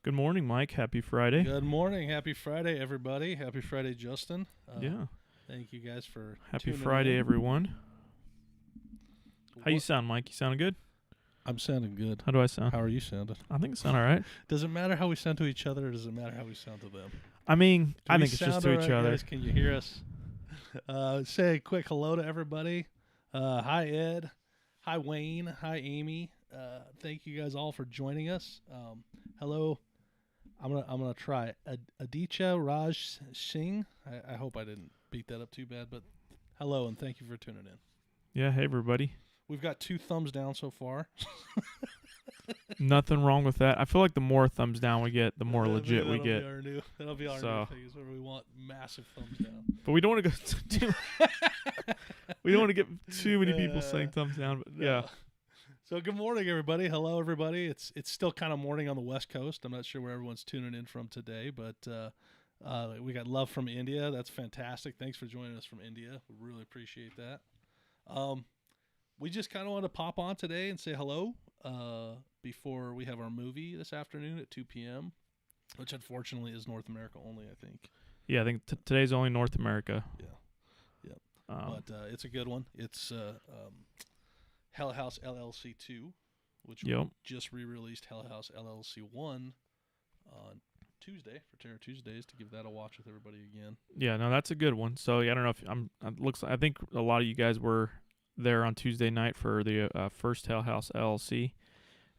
Good morning, Mike. Happy Friday. Good morning. Happy Friday, everybody. Happy Friday, Justin. Yeah. Thank you guys for Happy tuning Friday, in. everyone. How you sound, Mike? You sounding good? I'm sounding good. How do I sound? How are you sounding? I think I sound all right. Does it matter how we sound to each other, or does it matter how we sound to them? I mean, Do I we think it's just sound to all each right, other. guys? Can you hear us? Say a quick hello to everybody. Hi, Ed. Hi, Wayne. Hi, Amy. Thank you guys all for joining us. Hello. I'm gonna try Aditya Raj Singh. I hope I didn't beat that up too bad, but hello and thank you for tuning in. Yeah, hey, everybody. We've got 2 thumbs down so far. Nothing wrong with that. I feel like the more thumbs down we get, the more legit we get. That'll be our new thing, is where we want massive thumbs down. But we don't want to go too. We don't want to get too many people saying thumbs down. But yeah. So good morning, everybody. Hello, everybody. It's still kind of morning on the West Coast. I'm not sure where everyone's tuning in from today, but we got love from India. That's fantastic. Thanks for joining us from India. We really appreciate that. We just kind of wanted to pop on today and say hello before we have our movie this afternoon at 2 p.m., which unfortunately is North America only, I think. Yeah, I think today's only North America. Yeah. But it's a good one. It's Hell House LLC 2, which we just re-released Hell House LLC 1 on Tuesday for Terror Tuesdays to give that a watch with everybody again. Yeah, no, that's a good one. So yeah, I don't know if I think a lot of you guys were there on Tuesday night for the first Hell House LLC.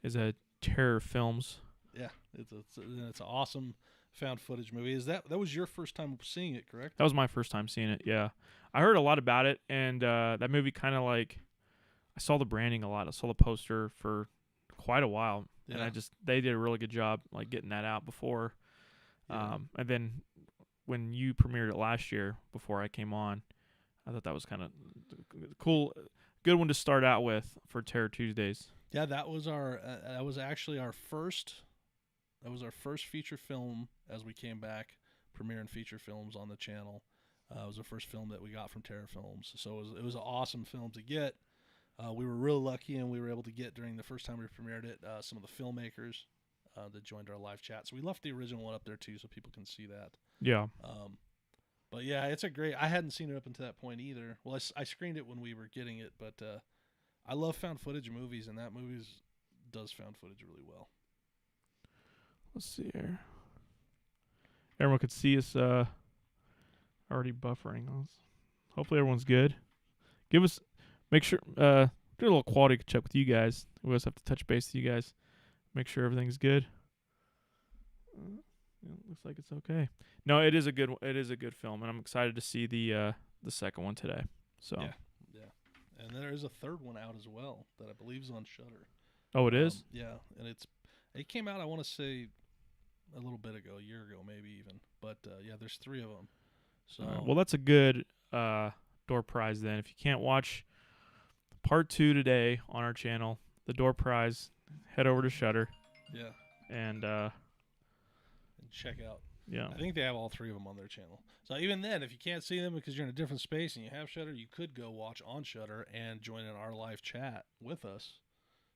Is a Terror Films. Yeah, it's an awesome found footage movie. That was your first time seeing it, correct? That was my first time seeing it. Yeah, I heard a lot about it, and that movie kind of like I saw the branding a lot. I saw the poster for quite a while, and they did a really good job like getting that out before. And then when you premiered it last year before I came on, I thought that was kind of cool, good one to start out with for Terror Tuesdays. Yeah, that was actually our first. That was our first feature film as we came back, premiering feature films on the channel. It was the first film that we got from Terror Films, so it was an awesome film to get. We were real lucky, and we were able to get during the first time we premiered it some of the filmmakers that joined our live chat. So we left the original one up there too, so people can see that. Yeah. But yeah, it's a great. I hadn't seen it up until that point either. Well, I screened it when we were getting it, but I love found footage movies, and that movie does found footage really well. Let's see here. Everyone could see us already buffering. Hopefully everyone's good. Make sure do a little quality check with you guys. We always have to touch base with you guys. Make sure everything's good. Looks like it's okay. No, it is a good film, and I'm excited to see the second one today. So yeah. And there is a third one out as well that I believe is on Shudder. Oh, it is? Yeah, and it came out, I want to say, a little bit ago, a year ago maybe even. But yeah, there's 3 of them. So well, that's a good door prize then. If you can't watch part 2 today on our channel, the door prize, head over to Shudder. Yeah. And check out. Yeah. I think they have all 3 of them on their channel. So even then, if you can't see them because you're in a different space and you have Shudder, you could go watch on Shudder and join in our live chat with us.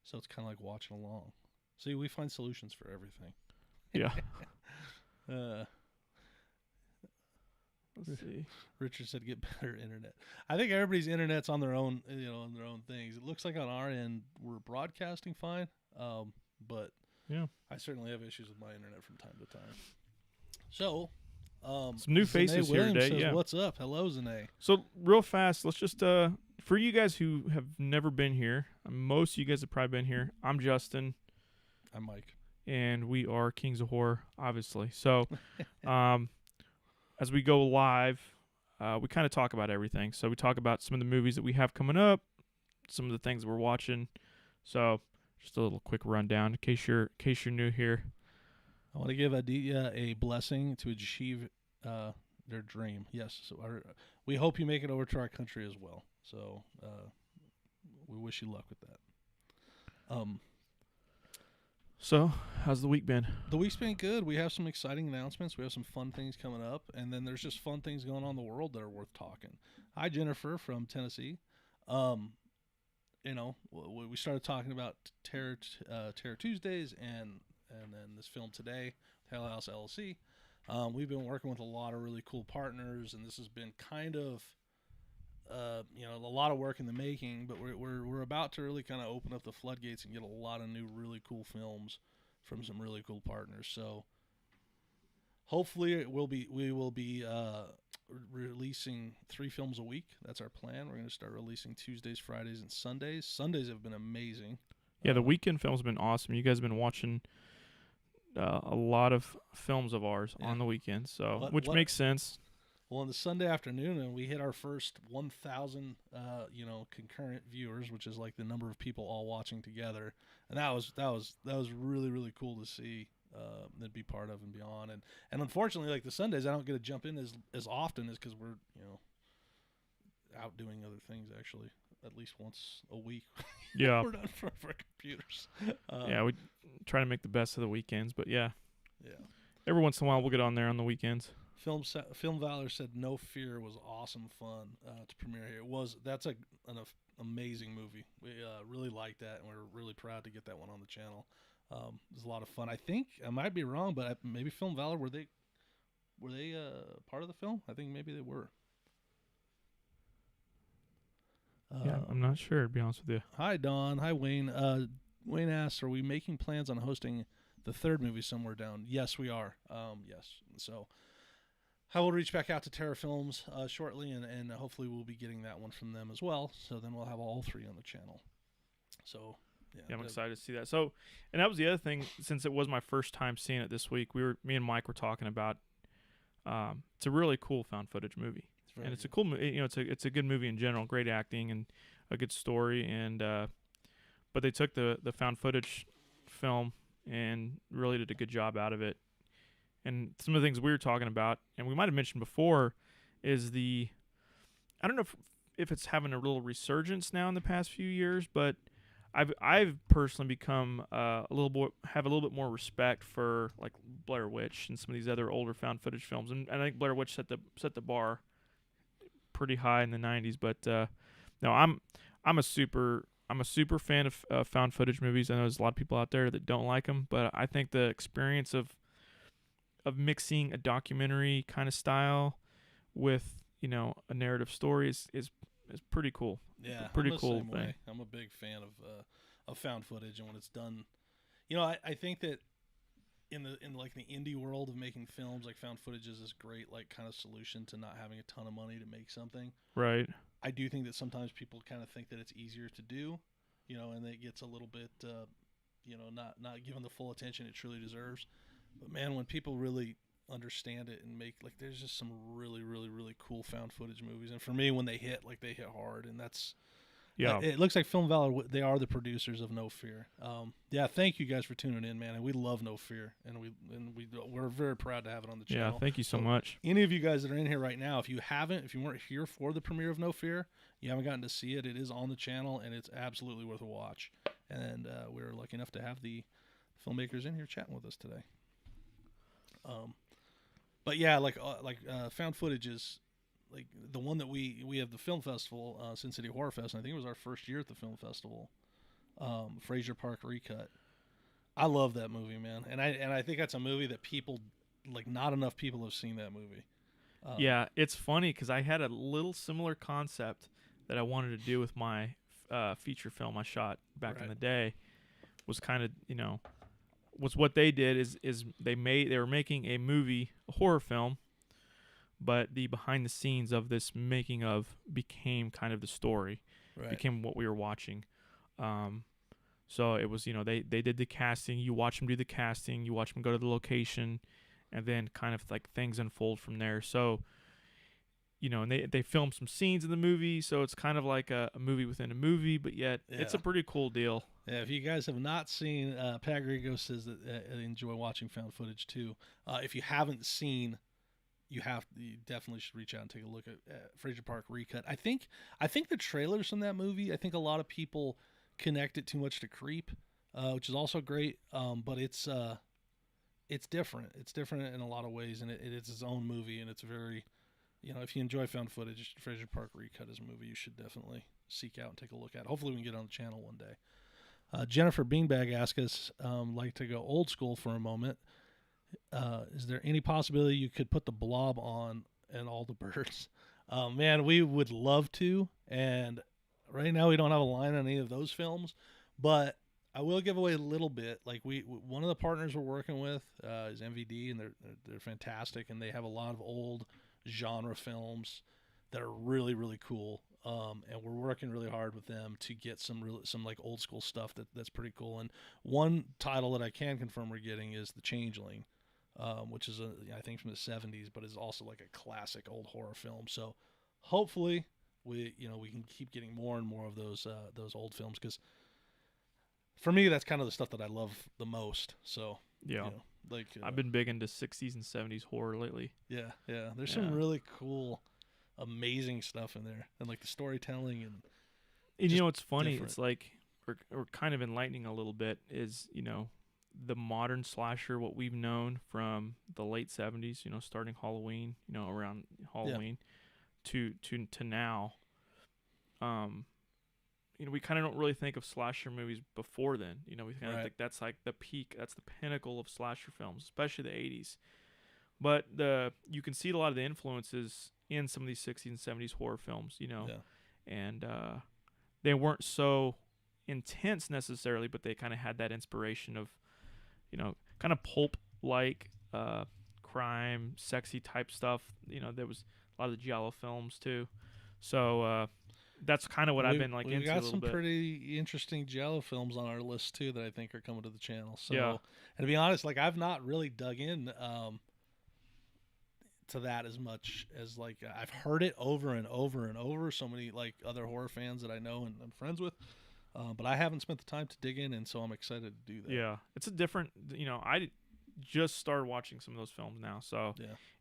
So it's kind of like watching along. See, we find solutions for everything. Yeah. Let's see. Richard said, "Get better internet." I think everybody's internet's on their own, on their own things. It looks like on our end we're broadcasting fine, but yeah, I certainly have issues with my internet from time to time. So, some new faces here today. Says, yeah, what's up? Hello, Zane. So real fast, let's just for you guys who have never been here, most of you guys have probably been here. I'm Justin. I'm Mike, and we are Kings of Horror, obviously. So, as we go live, we kind of talk about everything. So we talk about some of the movies that we have coming up, some of the things that we're watching. So just a little quick rundown in case you're new here. I want to give Aditya a blessing to achieve their dream. Yes, so we hope you make it over to our country as well. So we wish you luck with that. So, how's the week been? The week's been good. We have some exciting announcements. We have some fun things coming up. And then there's just fun things going on in the world that are worth talking. Hi, Jennifer from Tennessee. We started talking about Terror Tuesdays and and then this film today, Hell House LLC. We've been working with a lot of really cool partners, and this has been kind of, a lot of work in the making. But we're about to really kind of open up the floodgates and get a lot of new, really cool films from some really cool partners. So hopefully we will be releasing 3 films a week. That's our plan. We're going to start releasing Tuesdays, Fridays, and Sundays. Sundays have been amazing. Yeah, the weekend films have been awesome. You guys have been watching a lot of films of ours on the weekends, so which makes sense. Well, on the Sunday afternoon, and we hit our first 1,000, concurrent viewers, which is like the number of people all watching together, and that was really, really cool to see. And be part of and beyond, and unfortunately, like the Sundays, I don't get to jump in as often as because we're out doing other things. Actually, at least once a week. Yeah, we're not in front of our computers. We try to make the best of the weekends, but yeah. Every once in a while, we'll get on there on the weekends. Film Valor said No Fear was awesome fun to premiere here. That's an amazing movie. We really liked that, and we're really proud to get that one on the channel. It was a lot of fun. I think I might be wrong, but maybe Film Valor were they part of the film? I think maybe they were. I'm not sure, to be honest with you. Hi, Don. Hi, Wayne. Wayne asks, are we making plans on hosting the 3rd movie somewhere down? Yes, we are. Yes. So I will reach back out to Terra Films shortly, and hopefully we'll be getting that one from them as well. So then we'll have all 3 on the channel. So... Yeah, I'm excited to see that. So, and that was the other thing, since it was my first time seeing it this week, me and Mike were talking about, it's a really cool found footage movie. It's a cool movie. It's a good movie in general, great acting and a good story. And, but they took the found footage film and really did a good job out of it. And some of the things we were talking about, and we might've mentioned before, is I don't know if it's having a little resurgence now in the past few years, but I've personally become have a little bit more respect for like Blair Witch and some of these other older found footage films, and I think Blair Witch set the bar pretty high in the 90s. But no, I'm a super fan of found footage movies. I know there's a lot of people out there that don't like them, but I think the experience of mixing a documentary kind of style with a narrative story is pretty cool. Yeah, pretty cool thing. Way. I'm a big fan of found footage, and when it's done, I think that in the indie world of making films, like found footage is this great kind of solution to not having a ton of money to make something. Right. I do think that sometimes people kind of think that it's easier to do, and it gets a little bit, not given the full attention it truly deserves. But man, when people really understand it and make there's just some really, really, really cool found footage movies, and for me, when they hit hard, and that's it looks like Film Valor, they are the producers of No Fear. Thank you guys for tuning in, man, and we love No Fear, and we're very proud to have it on the channel. Yeah, thank you so much. Any of you guys that are in here right now, if you weren't here for the premiere of No Fear, you haven't gotten to see it, it is on the channel, and it's absolutely worth a watch. And we're lucky enough to have the filmmakers in here chatting with us today. But yeah, found footage is like the one that we have the film festival, Sin City Horror Fest. And I think it was our first year at the film festival. Fraser Park Recut. I love that movie, man, and I think that's a movie that people not enough people have seen that movie. Yeah, it's funny because I had a little similar concept that I wanted to do with my feature film I shot back in the day. Was kind of was what they did is they were making a movie, a horror film, but the behind the scenes of this making of became kind of the story, became what we were watching. So it was, they did the casting, you watch them do the casting, you watch them go to the location, and then kind of things unfold from there. So, and they filmed some scenes in the movie, so it's kind of like a movie within a movie, but yet it's a pretty cool deal. Yeah, if you guys have not seen, Pat Grigo says that they enjoy watching found footage too. If you haven't seen, you definitely should reach out and take a look at Fraser Park Recut. I think the trailers from that movie, I think a lot of people connect it too much to Creep, which is also great, but it's different. It's different in a lot of ways, and it's its own movie, and it's very, if you enjoy found footage, Fraser Park Recut is a movie you should definitely seek out and take a look at. Hopefully we can get it on the channel one day. Jennifer Beanbag asked us, like to go old school for a moment. Is there any possibility you could put the Blob on and all the birds? Man, we would love to. And right now we don't have a line on any of those films, but I will give away a little bit. Like one of the partners we're working with is MVD, and they're fantastic, and they have a lot of old genre films that are really, really cool. And we're working really hard with them to get some like old school stuff that's pretty cool. And one title that I can confirm we're getting is The Changeling, which is I think from the 70s, but is also like a classic old horror film. So hopefully we can keep getting more and more of those old films, because for me that's kind of the stuff that I love the most. So yeah, I've been big into 60s and 70s horror lately. Yeah. There's some really cool, amazing stuff in there, and like the storytelling and it's funny. Different. It's like we're kind of enlightening a little bit. Is the modern slasher, what we've known from the late 70s, starting Halloween, around Halloween, to now. We kind of don't really think of slasher movies before then. We kind of think that's like the peak, that's the pinnacle of slasher films, especially the 80s. But you can see a lot of the influences in some of these 60s and 70s horror films, and they weren't so intense necessarily, but they kind of had that inspiration of, kind of pulp-like crime, sexy type stuff. There was a lot of the giallo films too. So that's kind of what I've been into a little bit. We got some pretty interesting giallo films on our list too that I think are coming to the channel. So, and to be honest, like I've not really dug in to that as much as like I've heard it over and over and over. So many like other horror fans that I know and I'm friends with. But I haven't spent the time to dig in, and so I'm excited to do that. Yeah, it's a different, I just started watching some of those films now, so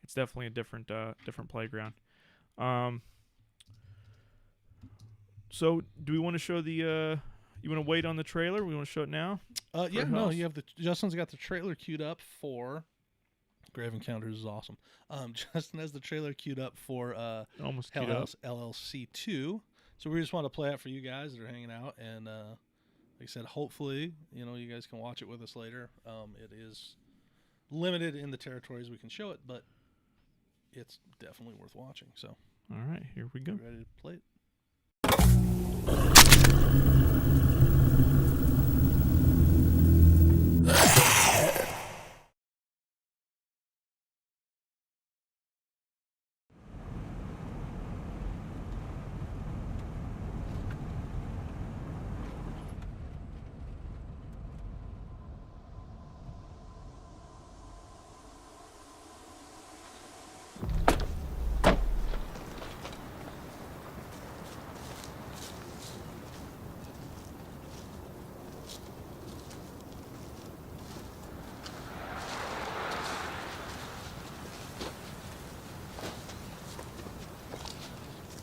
it's definitely a different playground. So do we want to show the, you want to wait on the trailer? We want to show it now? Yeah, no, you have Justin's got the trailer queued up for, Grave Encounters is awesome. Justin has the trailer queued up for Almost Hell queued House LLC 2. So we just want to play it for you guys that are hanging out, and like I said, hopefully, you guys can watch it with us later. It is limited in the territories we can show it, but it's definitely worth watching. So, all right, here we go. Ready to play it?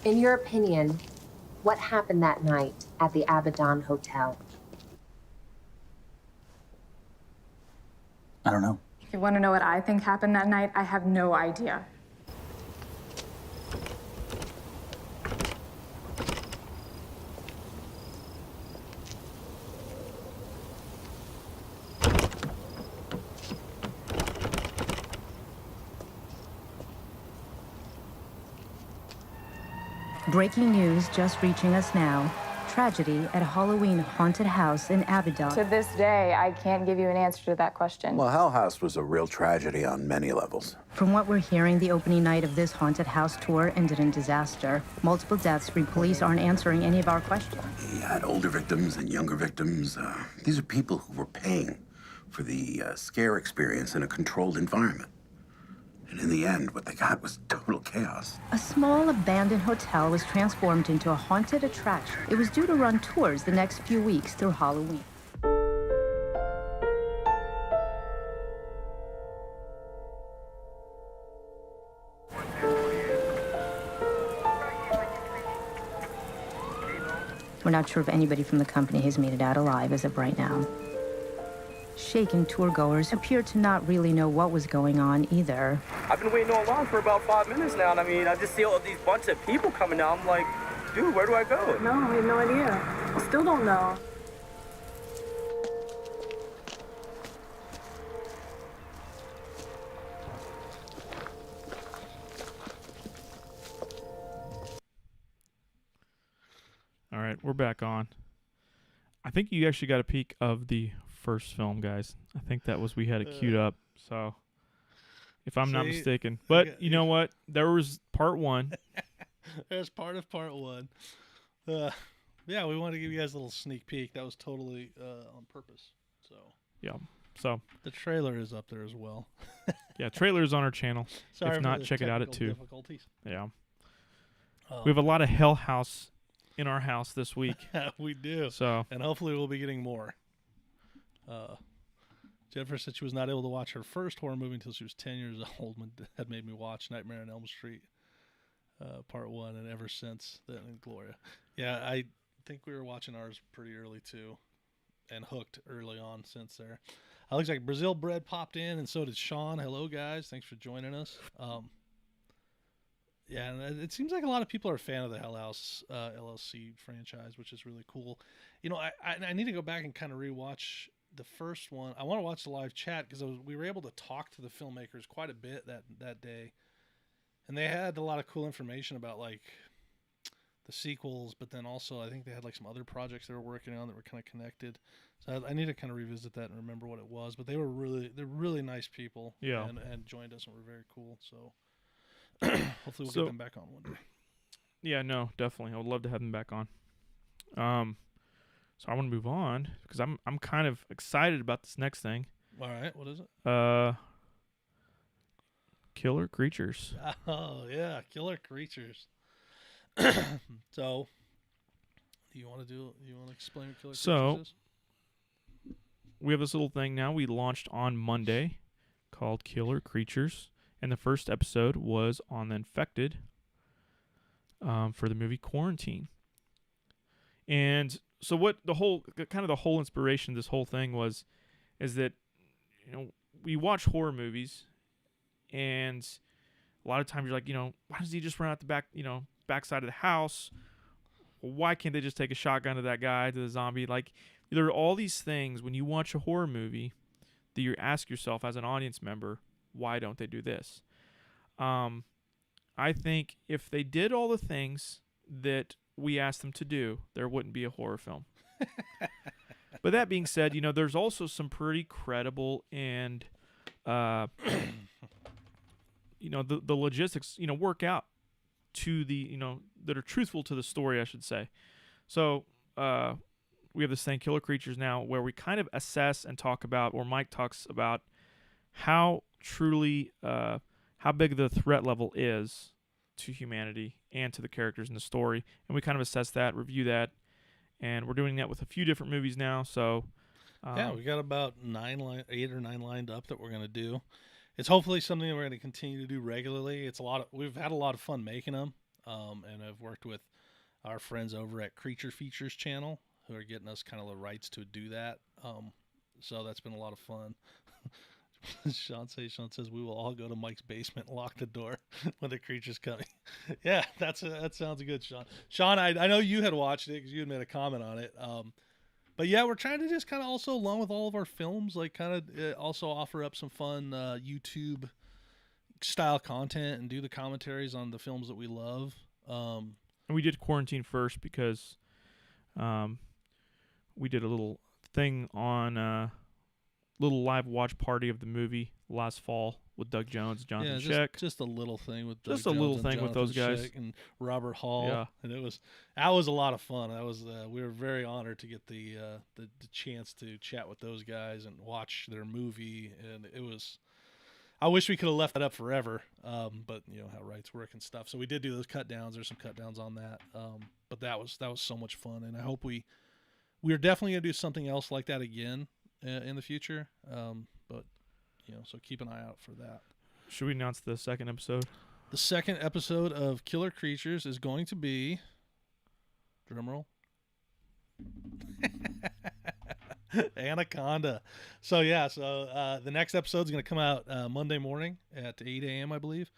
In your opinion, what happened that night at the Aberdeen Hotel? I don't know. If you want to know what I think happened that night, I have no idea. Breaking news just reaching us now. Tragedy at a Halloween haunted house in Aberdeen. To this day, I can't give you an answer to that question. Well, Hell House was a real tragedy on many levels. From what we're hearing, the opening night of this haunted house tour ended in disaster. Multiple deaths, police aren't answering any of our questions. You had older victims and younger victims. These are people who were paying for the scare experience in a controlled environment. And in the end, what they got was total chaos. A small abandoned hotel was transformed into a haunted attraction. It was due to run tours the next few weeks through Halloween. We're not sure if anybody from the company has made it out alive as of right now. Shaken tourgoers appeared to not really know what was going on either. I've been waiting online for about 5 minutes now, and I just see all these bunch of people coming down. I'm like, dude, where do I go? No, I have no idea. I still don't know. right, we're back on. I think you actually got a peek of the first film, guys. I think that was we had it queued up. So, if I'm not mistaken, but you know what? There was part 1. There's part of part 1. Yeah, we wanted to give you guys a little sneak peek. That was totally on purpose. So yeah. So the trailer is up there as well. yeah, trailer's on our channel. Sorry if not, for the check it out at 2. difficulties. Yeah. We have a lot of Hell House in our house this week. We do. So and hopefully we'll be getting more. Jennifer said she was not able to watch her first horror movie until she was 10 years old when Dad made me watch Nightmare on Elm Street part 1, and ever since then, and Gloria. Yeah, I think we were watching ours pretty early too, and hooked early on since there. Looks like Brazil Bread popped in, and so did Sean. Hello, guys. Thanks for joining us. Yeah, and it seems like a lot of people are a fan of the Hell House LLC franchise, which is really cool. You know, I need to go back and kind of rewatch the first one. I want to watch the live chat because we were able to talk to the filmmakers quite a bit that day, and they had a lot of cool information about like the sequels, but then also I think they had like some other projects they were working on that were kind of connected. So I need to kind of revisit that and remember what it was. But they're really nice people. Yeah, and joined us and were very cool. So hopefully we'll get them back on one day. Yeah, no, definitely. I would love to have them back on. So I want to move on because I'm kind of excited about this next thing. All right, what is it? Killer Creatures. Oh yeah, Killer Creatures. So, do you want to explain what Killer Creatures is? We have this little thing now. We launched on Monday called Killer Creatures, and the first episode was on the infected for the movie Quarantine. And so what the whole inspiration of this whole thing is that, you know, we watch horror movies, and a lot of times you're like, you know, why does he just run out the backside of the house? Why can't they just take a shotgun to that guy, to the zombie? Like, there are all these things when you watch a horror movie that you ask yourself as an audience member, why don't they do this? I think if they did all the things that we asked them to do, there wouldn't be a horror film. But that being said, you know, there's also some pretty credible and, you know, the logistics, you know, work out to the, you know, that are truthful to the story, I should say. So, we have this thing, Killer Creatures, now, where we kind of assess and talk about, or Mike talks about, how truly, how big the threat level is to humanity and to the characters in the story. And we kind of assess that, review that, and we're doing that with a few different movies now. So, yeah, we got about 8 or 9 lined up that we're going to do. It's hopefully something that we're going to continue to do regularly. We've had a lot of fun making them, and I've worked with our friends over at Creature Features channel who are getting us kind of the rights to do that. So that's been a lot of fun. Sean says we will all go to Mike's basement and lock the door when the creature's coming. Yeah, that sounds good, Sean. Sean, I know you had watched it because you had made a comment on it. But yeah, we're trying to just kind of also, along with all of our films, like kind of also offer up some fun YouTube style content and do the commentaries on the films that we love. And we did Quarantine first because we did a little thing on little live watch party of the movie last fall with Doug Jones, Jonathan Sheck. Just a little thing with Doug Jones with those guys Sheck and Robert Hall. Yeah, and that was a lot of fun. We were very honored to get the chance to chat with those guys and watch their movie, and it was. I wish we could have left that up forever, but you know how rights work and stuff. So we did do those cut downs. There's some cut downs on that, but that was so much fun, and I hope we're definitely gonna do something else like that again in the future. But you know, so keep an eye out for that. Should we announce the second episode? The second episode of Killer Creatures is going to be, drumroll, Anaconda. So yeah, the next episode is going to come out Monday morning at 8 a.m. I believe,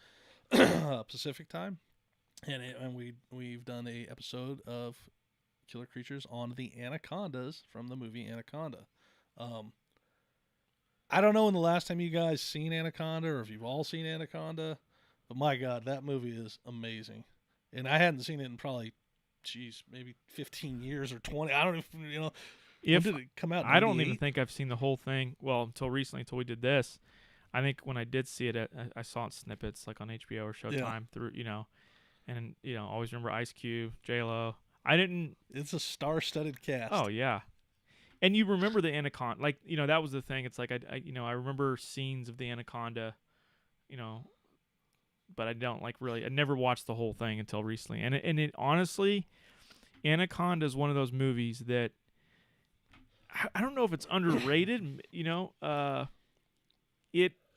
Pacific time, and we've done a episode of Killer Creatures on the anacondas from the movie Anaconda. I don't know when the last time you guys seen Anaconda or if you've all seen Anaconda, but my God, that movie is amazing. And I hadn't seen it in probably geez, maybe 15 years or 20. I don't even, when If did it come out? I don't even 98? think I've seen the whole thing. Well, until recently, until we did this. I think when I did see it, I saw it snippets like on HBO or Showtime through, and always remember Ice Cube, J-Lo. I didn't. It's a star-studded cast. Oh yeah, and you remember the Anaconda, like that was the thing. It's like I remember scenes of the Anaconda, but I don't really. I never watched the whole thing until recently, and it honestly, Anaconda is one of those movies that I don't know if it's underrated.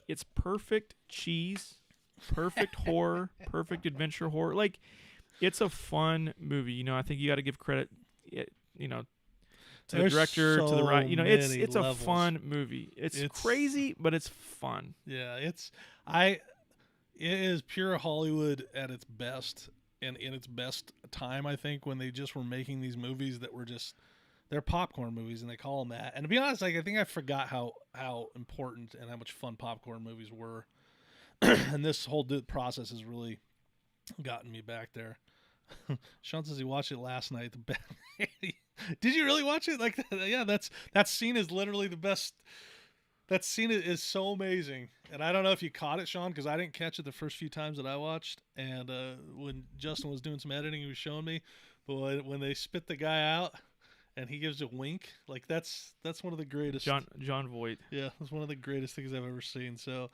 It's perfect cheese, perfect horror, perfect adventure horror. Like, it's a fun movie. I think you got to give credit, to the There's director, to the right. so It's many a fun movie. It's crazy, but it's fun. Yeah, it is pure Hollywood at its best, and in its best time, I think, when they just were making these movies that were just. They're popcorn movies, and they call them that. And to be honest, I think I forgot how important and how much fun popcorn movies were. And this whole process has really gotten me back there. Sean says he watched it last night. Did you really watch it? Like, yeah, that scene is literally the best. That scene is so amazing. And I don't know if you caught it, Sean, because I didn't catch it the first few times that I watched. And when Justin was doing some editing, he was showing me. But when they spit the guy out, and he gives a wink, like that's one of the greatest. John Voight. Yeah, that's one of the greatest things I've ever seen. So,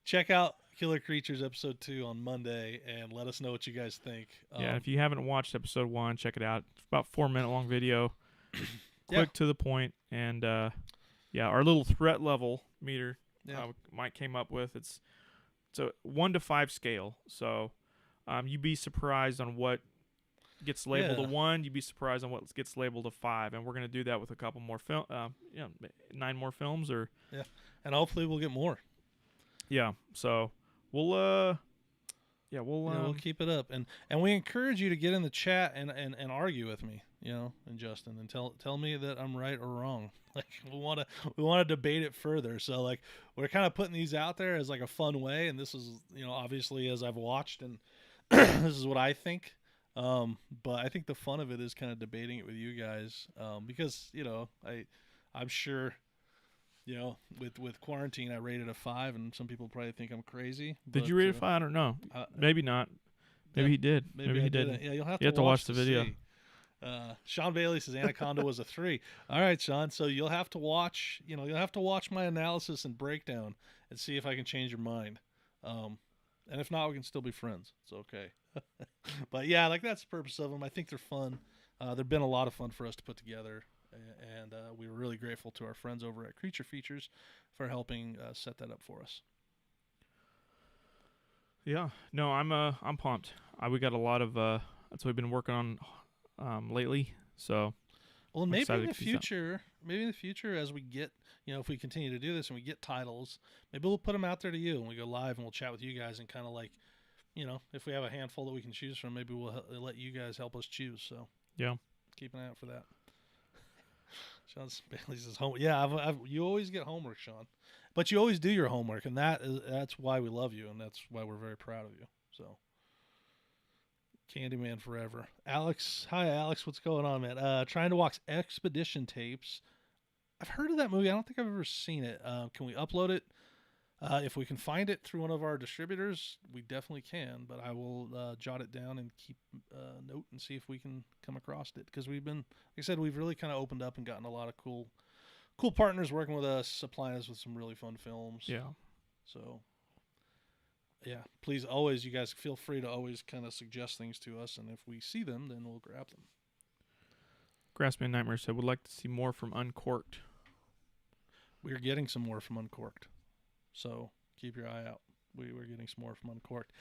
check out Killer Creatures episode 2 on Monday, and let us know what you guys think. Yeah, if you haven't watched episode 1, check it out. It's about 4-minute long video, quick to the point, and our little threat level meter Mike came up with. It's a 1 to 5 scale. So, you'd be surprised on what gets labeled a 1, you'd be surprised on what gets labeled a 5, and we're going to do that with a couple more 9 more films, and hopefully we'll get more. Yeah, so we'll keep it up, and we encourage you to get in the chat and argue with me, and Justin, and tell me that I'm right or wrong. Like, we want to debate it further. So, like, we're kind of putting these out there as like a fun way, and this is obviously as I've watched, and this is what I think. But I think the fun of it is kind of debating it with you guys, because I'm sure, with quarantine, I rated a 5, and some people probably think I'm crazy. Did you rate a 5? I don't know. Maybe not. Maybe he did. Maybe he didn't. Yeah, you'll have to watch the video. See. Sean Bailey says Anaconda was a 3. All right, Sean. So you'll have to watch. You'll have to watch my analysis and breakdown and see if I can change your mind. And if not, we can still be friends. It's okay. But yeah, like, that's the purpose of them. I think they're fun. They've been a lot of fun for us to put together, and we were really grateful to our friends over at Creature Features for helping set that up for us. Yeah, no, I'm pumped. We got a lot of that's what we've been working on lately. So, well, maybe in the future, as we get, if we continue to do this and we get titles, maybe we'll put them out there to you, and we go live and we'll chat with you guys, and kind of like, if we have a handful that we can choose from, maybe we'll let you guys help us choose. So yeah, keep an eye out for that. Sean Bailey says home. Yeah, you always get homework, Sean, but you always do your homework, and that's why we love you, and that's why we're very proud of you. So, Candyman forever. Alex, hi Alex, what's going on, man? Trying to watch Expedition Tapes. I've heard of that movie. I don't think I've ever seen it. Can we upload it? If we can find it through one of our distributors, we definitely can, but I will jot it down and keep a note and see if we can come across it, because we've been, like I said, we've really kind of opened up and gotten a lot of cool partners working with us, supplying us with some really fun films. Yeah. So, yeah, please, always, you guys feel free to always kind of suggest things to us, and if we see them, then we'll grab them. Grassman Nightmare said, would like to see more from Uncorked. We're getting some more from Uncorked. So keep your eye out. We're getting some more from Uncorked.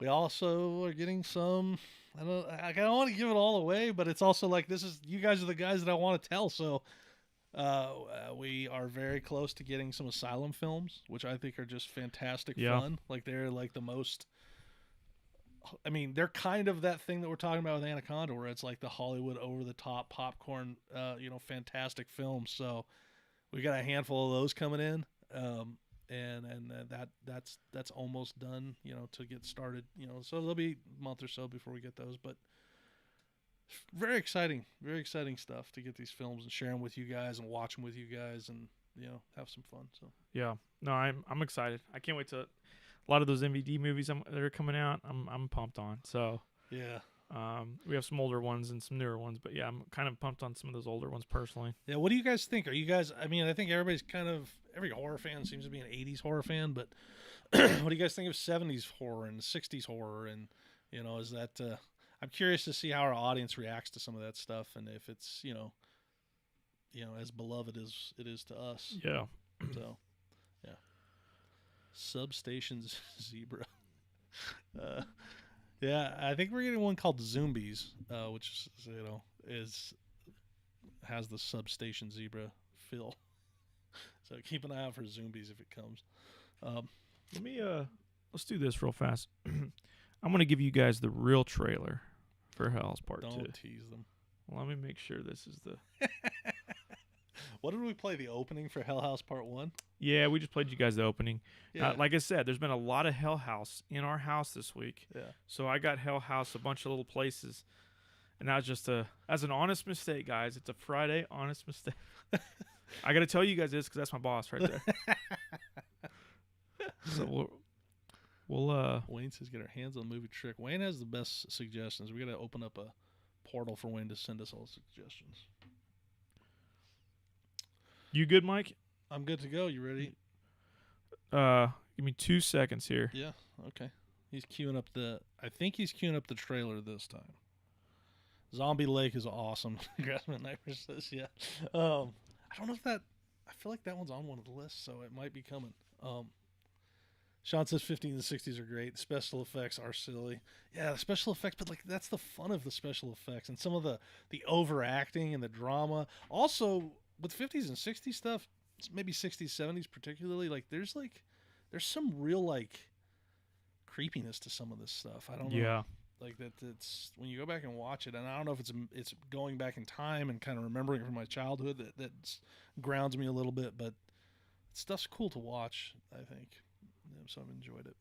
We also are getting some. I don't want to give it all away, but it's also like, you guys are the guys that I want to tell. So we are very close to getting some Asylum films, which I think are just fantastic fun. Like, they're like the most. I mean, they're kind of that thing that we're talking about with Anaconda, where it's like the Hollywood over the top popcorn, fantastic films. So we got a handful of those coming in. And that's almost done, to get started, so there'll be a month or so before we get those, but very exciting stuff to get these films and share them with you guys and watch them with you guys and have some fun. So Yeah, no, I'm excited. I can't wait to a lot of those MVD movies that are coming out. I'm pumped on. So yeah. We have some older ones and some newer ones, but yeah, I'm kind of pumped on some of those older ones personally. Yeah, what do you guys think? Are you guys? I mean, I think everybody's every horror fan seems to be an '80s horror fan, but what do you guys think of '70s horror and '60s horror? And is that? I'm curious to see how our audience reacts to some of that stuff, and if it's as beloved as it is to us. Yeah. So, yeah. Substations Zebra. Yeah, I think we're getting one called Zombies, which has the Substation Zebra feel. So keep an eye out for Zombies if it comes. Let's do this real fast. I'm gonna give you guys the real trailer for Hell House Part 2. Don't tease them. Let me make sure this is the. What did we play? The opening for Hell House Part 1? Yeah, we just played you guys the opening. Yeah. Like I said, there's been a lot of Hell House in our house this week. Yeah. So I got Hell House a bunch of little places. And that was just as an honest mistake, guys. It's a Friday honest mistake. I got to tell you guys this because that's my boss right there. So Wayne says get our hands on the movie Trick. Wayne has the best suggestions. We got to open up a portal for Wayne to send us all the suggestions. You good, Mike? I'm good to go. You ready? Give me 2 seconds here. Yeah. Okay. He's queuing up I think he's queuing up the trailer this time. Zombie Lake is awesome. Grassman Nightmare says, yeah. I don't know if I feel like that one's on one of the lists, so it might be coming. Sean says 50s and 60s are great. The special effects are silly. Yeah, the special effects, but like that's the fun of the special effects and some of the overacting and the drama. Also, with 50s and 60s stuff, maybe 60s, 70s particularly, like there's some real like creepiness to some of this stuff. I don't know. Yeah. Like that, it's when you go back and watch it, and I don't know if it's going back in time and kind of remembering from my childhood that grounds me a little bit, but stuff's cool to watch, I think. Yeah, so I've enjoyed it.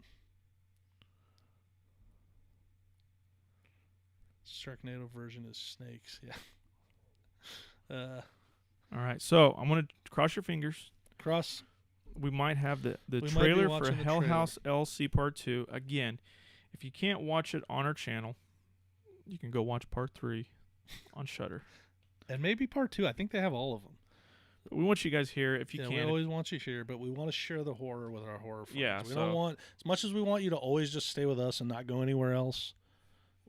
Sharknado version is snakes, yeah. All right, so I'm gonna cross your fingers. Cross. We might have the We trailer might be for watching the Hell trailer. House LC Part 2 again. If you can't watch it on our channel, you can go watch Part 3 on Shudder. And maybe Part 2. I think they have all of them. But we want you guys here if you Yeah, can. we always want you here, but we want to share the horror with our horror friends. Yeah, We don't want, as much as we want you to always just stay with us and not go anywhere else,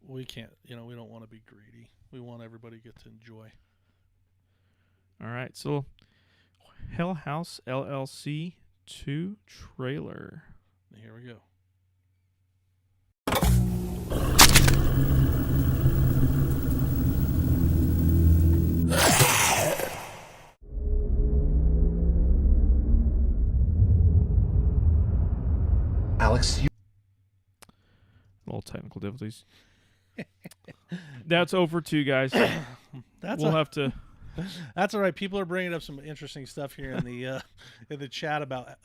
we can't. We don't want to be greedy. We want everybody to get to enjoy. All right, so Hell House LLC 2 trailer. Here we go. Alex, Little technical difficulties. That's over too, guys. That's we'll have to. That's all right. People are bringing up some interesting stuff here in the chat about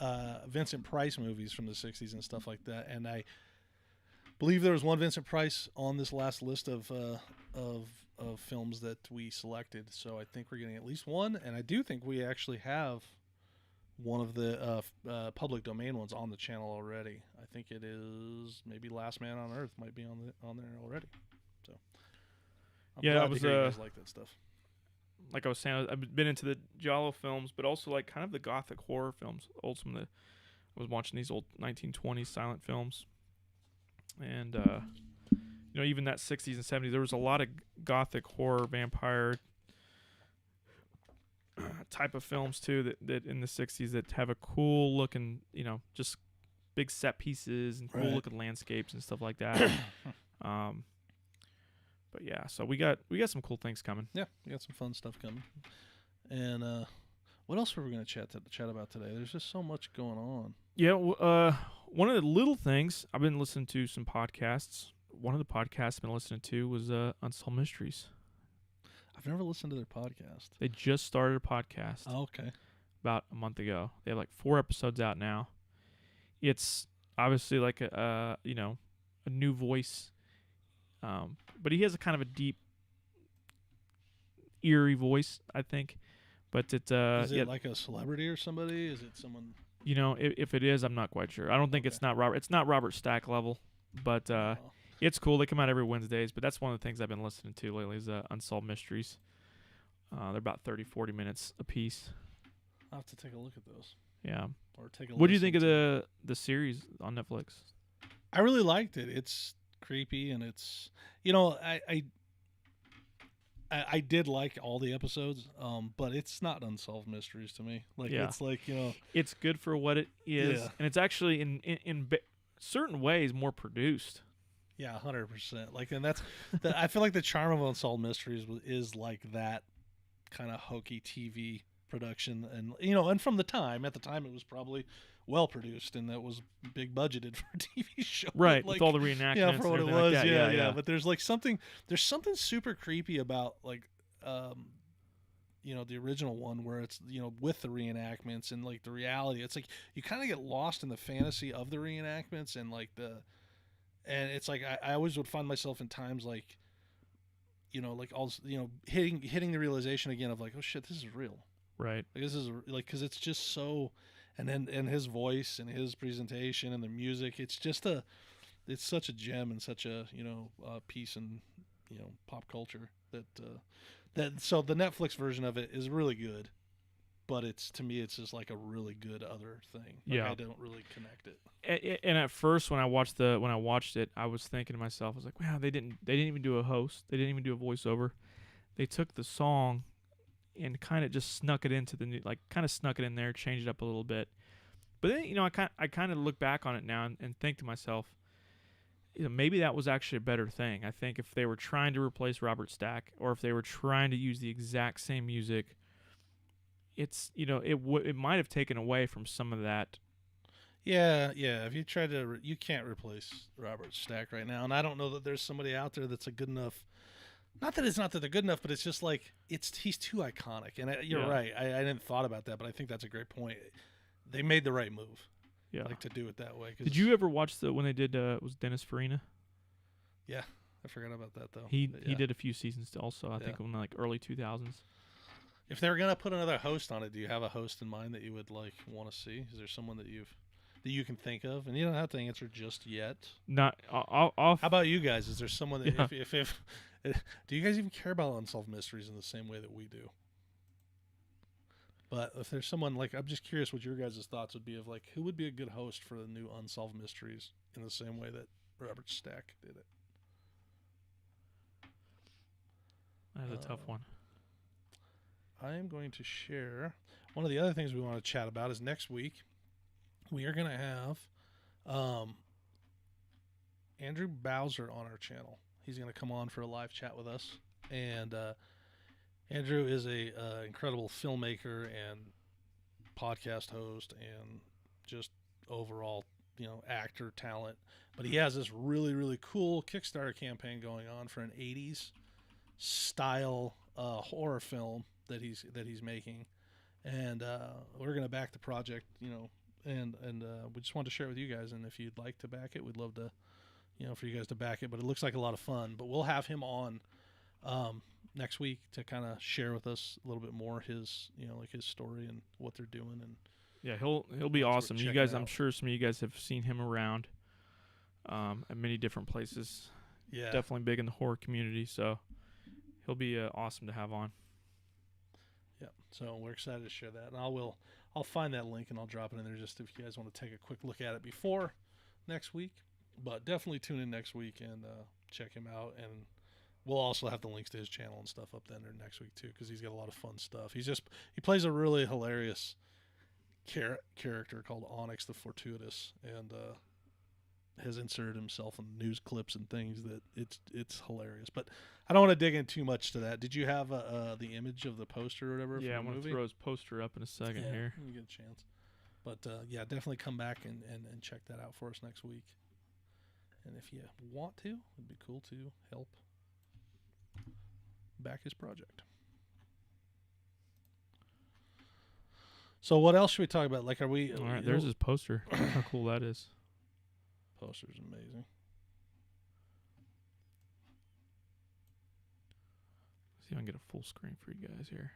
Vincent Price movies from the '60s and stuff like that. And I believe there was one Vincent Price on this last list of films that we selected. So I think we're getting at least one, and I do think we actually have one of the public domain ones on the channel already. I think it is maybe Last Man on Earth might be on there already. So I'm Yeah, glad that was to hear you guys like that stuff. Like I was saying, I've been into the giallo films, but also like kind of the gothic horror films. I was watching these old 1920s silent films, and even that 60s and 70s. There was a lot of gothic horror, vampire type of films too that in the 60s that have a cool looking, just big set pieces and cool looking landscapes and stuff like that. But yeah, so we got some cool things coming. Yeah, we got some fun stuff coming. And what else were we going to chat about today? There's just so much going on. Yeah, one of the little things, I've been listening to some podcasts. One of the podcasts I've been listening to was Unsolved Mysteries. I've never listened to their podcast. They just started a podcast. Oh, okay. About a month ago. They have like 4 episodes out now. It's obviously like a new voice. But he has a kind of a deep eerie voice, I think. But it is it like a celebrity or somebody? Is it someone? You know, if it is, I'm not quite sure. I don't think it's not Robert. It's not Robert Stack level, but it's cool. They come out every Wednesdays. But that's one of the things I've been listening to lately is Unsolved Mysteries. They're about 30, 40 minutes a piece. I'll have to take a look at those. Yeah. Or take a. What do you think of the series on Netflix? I really liked it. It's creepy and it's, you know, I did like all the episodes, but it's not Unsolved Mysteries to me. Like it's like, you know, it's good for what it is, and it's actually in certain ways more produced. Yeah, 100%. Like, and that's I feel like the charm of Unsolved Mysteries is like that kind of hokey TV production, and you know, and from the time at the time it was probably well produced and that was big budgeted for a TV show, right? Like, with all the reenactments, yeah, for what it was, like yeah. But there's like something super creepy about like, you know, the original one where it's, you know, with the reenactments and like the reality. It's like you kind of get lost in the fantasy of the reenactments and like and it's like I always would find myself in times like, you know, like all, you know, hitting the realization again of like, oh shit, this is real. Right. Like this is like, because it's just so, and then and his voice and his presentation and the music, it's just it's such a gem and such a, you know, piece in, you know, pop culture that so the Netflix version of it is really good, but it's, to me, it's just like a really good other thing. Like, I don't really connect it. And at first when I watched it, I was thinking to myself, I was like, wow, they didn't even do a host, they didn't even do a voiceover. They took the song and kind of just snuck it into the new, like kind of snuck it in there, changed it up a little bit. But then, you know, I kind of look back on it now and think to myself, you know, maybe that was actually a better thing. I think if they were trying to replace Robert Stack, or if they were trying to use the exact same music, it's, you know, it might have taken away from some of that. Yeah. If you try to, you can't replace Robert Stack right now, and I don't know that there's somebody out there that's a good enough. Not that it's not that they're good enough, but it's just like he's too iconic. And you're right. I didn't thought about that, but I think that's a great point. They made the right move. Yeah, like to do it that way. Did you ever watch when they did was Dennis Farina? Yeah, I forgot about that though. He did a few seasons also. I think in like early 2000s. If they were gonna put another host on it, do you have a host in mind that you would like want to see? Is there someone that you can think of? And you don't have to answer just yet. Not. How about you guys? Is there someone that if do you guys even care about Unsolved Mysteries in the same way that we do? But if there's someone, like, I'm just curious what your guys' thoughts would be of, like, who would be a good host for the new Unsolved Mysteries in the same way that Robert Stack did it? That's a tough one. I am going to share. One of the other things we want to chat about is next week we are going to have Andrew Bowser on our channel. He's going to come on for a live chat with us. And Andrew is a incredible filmmaker and podcast host and just overall, you know, actor talent. But he has this really, really cool Kickstarter campaign going on for an 80s style horror film that he's making. And we're going to back the project, you know, and we just wanted to share it with you guys. And if you'd like to back it, we'd love to, you know, for you guys to back it. But it looks like a lot of fun. But we'll have him on next week to kind of share with us a little bit more his, you know, like his story and what they're doing. And yeah, he'll be awesome. You guys, I'm sure some of you guys have seen him around at many different places. Yeah, definitely big in the horror community. So he'll be awesome to have on. Yeah, so we're excited to share that, and I'll find that link and I'll drop it in there just if you guys want to take a quick look at it before next week. But definitely tune in next week and check him out, and we'll also have the links to his channel and stuff up there next week too, because he's got a lot of fun stuff. He plays a really hilarious character called Onyx the Fortuitous, and has inserted himself in news clips and things that it's hilarious. But I don't want to dig in too much to that. Did you have the image of the poster or whatever? Yeah, I'm going to throw his poster up in a second here. When you get a chance. But yeah, definitely come back and check that out for us next week. And if you want to, it'd be cool to help back his project. So what else should we talk about? Like, are we... All right, there's his poster. How cool that is. Poster's amazing. See if I can get a full screen for you guys here.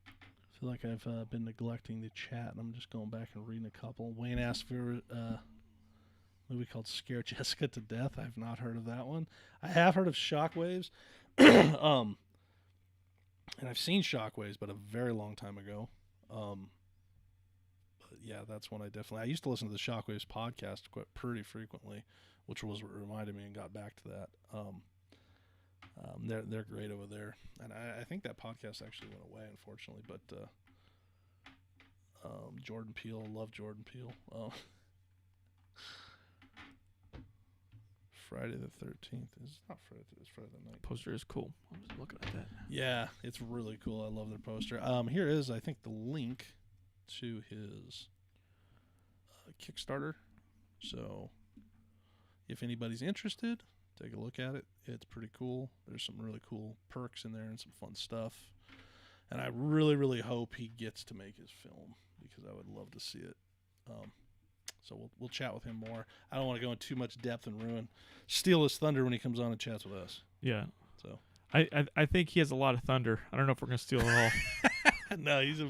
I feel like I've been neglecting the chat, and I'm just going back and reading a couple. Wayne asked for a movie called Scare Jessica to Death. I've not heard of that one. I have heard of Shockwaves. And I've seen Shockwaves, but a very long time ago. But yeah, that's one I used to listen to the Shockwaves podcast pretty frequently, which was what reminded me and got back to that. They're great over there, and I think that podcast actually went away, unfortunately. But Jordan Peele, love Jordan Peele. Friday the 13th is not Friday. It's Friday the 19th. Poster is cool. I'm just looking at that. Yeah, it's really cool. I love their poster. Here is, I think, the link to his Kickstarter. So if anybody's interested, take a look at it. It's pretty cool. There's some really cool perks in there and some fun stuff. And I really, really hope he gets to make his film because I would love to see it. So we'll chat with him more. I don't want to go into too much depth and steal his thunder when he comes on and chats with us. Yeah. So I think he has a lot of thunder. I don't know if we're gonna steal it all. No, he's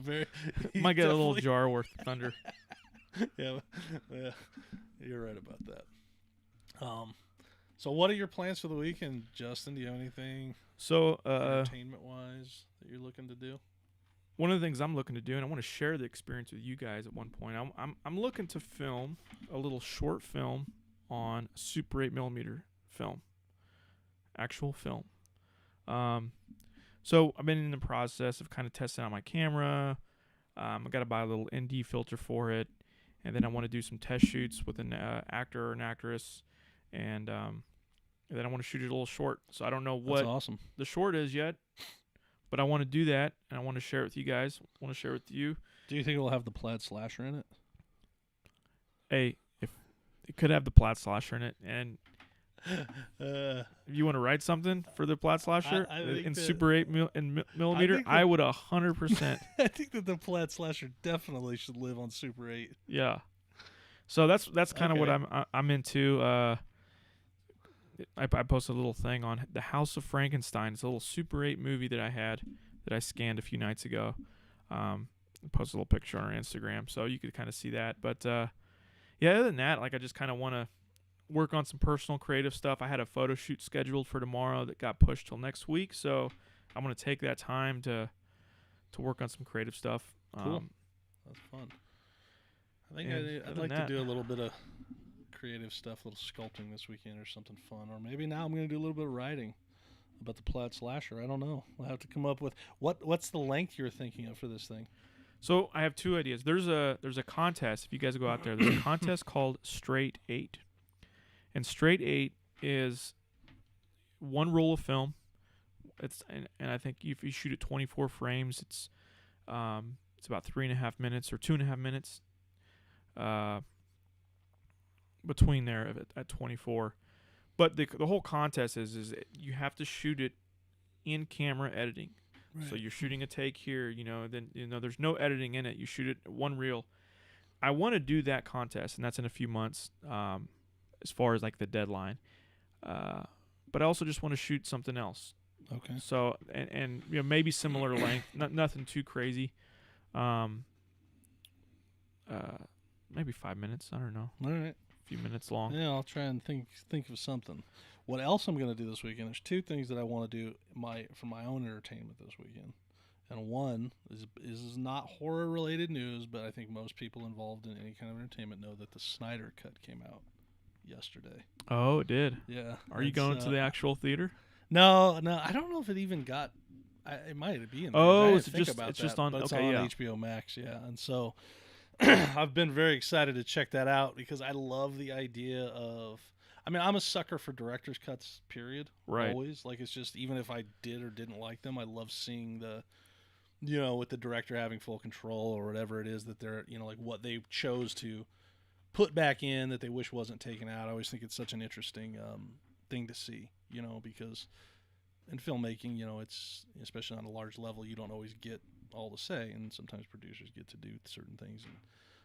might get a little jar worth of thunder. yeah, you're right about that. So what are your plans for the weekend, Justin? Do you have anything entertainment-wise that you're looking to do? One of the things I'm looking to do, and I want to share the experience with you guys at one point. I'm looking to film a little short film on Super 8mm film, actual film. So I've been in the process of kind of testing out my camera. I got to buy a little ND filter for it, and then I want to do some test shoots with an actor or an actress, and then I want to shoot it a little short. So I don't know what the short is yet. But I want to do that, and I want to share it with you guys. I want to share it with you. Do you think it will have the plaid slasher in it? Hey, if it could have the plaid slasher in it, and if you want to write something for the plaid slasher in Super 8mm, I would 100%. I think that the plaid slasher definitely should live on Super 8. Yeah. So that's kind of what I'm into. I posted a little thing on the House of Frankenstein. It's a little Super 8 movie that I scanned a few nights ago. I posted a little picture on our Instagram, so you could kind of see that. But yeah, other than that, like I just kind of want to work on some personal creative stuff. I had a photo shoot scheduled for tomorrow that got pushed till next week, so I'm gonna take that time to work on some creative stuff. Cool, that's fun. I think I'd like to do a little bit of creative stuff, a little sculpting this weekend or something fun, or maybe now I'm going to do a little bit of writing about the plaid slasher. I don't know. We'll have to come up with what's the length you're thinking of for this thing. So I have two ideas. There's a contest. If you guys go out there's a contest called Straight 8, and Straight 8 is one roll of film. And I think if you shoot at 24 frames, it's about 3.5 minutes or 2.5 minutes. Between there at 24, but the whole contest is you have to shoot it in camera editing. Right. So you're shooting a take here, then there's no editing in it. You shoot it one reel. I want to do that contest, and that's in a few months. As far as like the deadline, but I also just want to shoot something else. Okay. So and maybe similar length, nothing too crazy. Maybe 5 minutes. I don't know. All right. Few minutes long. Yeah, I'll try and think of something. What else I'm going to do this weekend? There's two things that I want to do for my own entertainment this weekend, and one is not horror related news, but I think most people involved in any kind of entertainment know that the Snyder Cut came out yesterday. Oh, it did. Yeah. Are you going to the actual theater? No. I don't know if it even got. It might be in there. Oh, it's just on. But it's okay, on yeah. HBO Max. Yeah, and so. I've been very excited to check that out because I love the idea of. I mean, I'm a sucker for director's cuts. Period. Right. Always. Like it's just even if I did or didn't like them, I love seeing with the director having full control or whatever it is that they're like what they chose to put back in that they wish wasn't taken out. I always think it's such an interesting thing to see. Because in filmmaking, it's especially on a large level, you don't always get all the say, and sometimes producers get to do certain things, and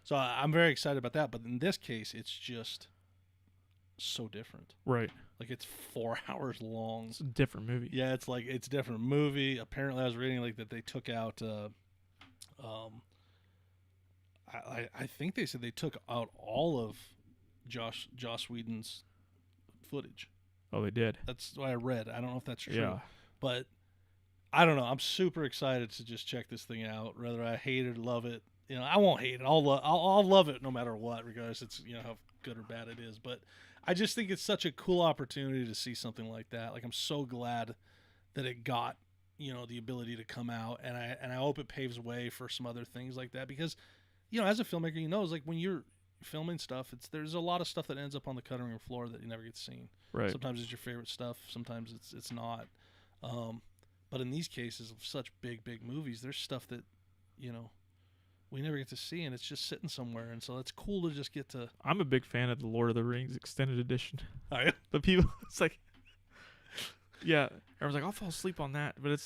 so I'm very excited about that. But in this case, it's just so different. Right. Like it's 4 hours long. It's a different movie. Yeah, it's like it's a different movie. Apparently, I was reading like that they took out. I think they said they took out all of Joss Whedon's footage. Oh, they did. That's what I read. I don't know if that's true, Yeah. but I don't know. I'm super excited to just check this thing out. Whether I hate it or love it, I won't hate it. I'll love it no matter what, regardless it's how good or bad it is. But I just think it's such a cool opportunity to see something like that. Like I'm so glad that it got the ability to come out, and I hope it paves way for some other things like that because as a filmmaker, it's like when you're filming stuff, there's a lot of stuff that ends up on the cutting room floor that you never get seen. Right. Sometimes it's your favorite stuff. Sometimes it's not. But in these cases of such big movies, there's stuff that, we never get to see, and it's just sitting somewhere. And so it's cool to just get to. I'm a big fan of the Lord of the Rings extended edition. Are you? The people, it's like, yeah, everyone's like, I'll fall asleep on that, but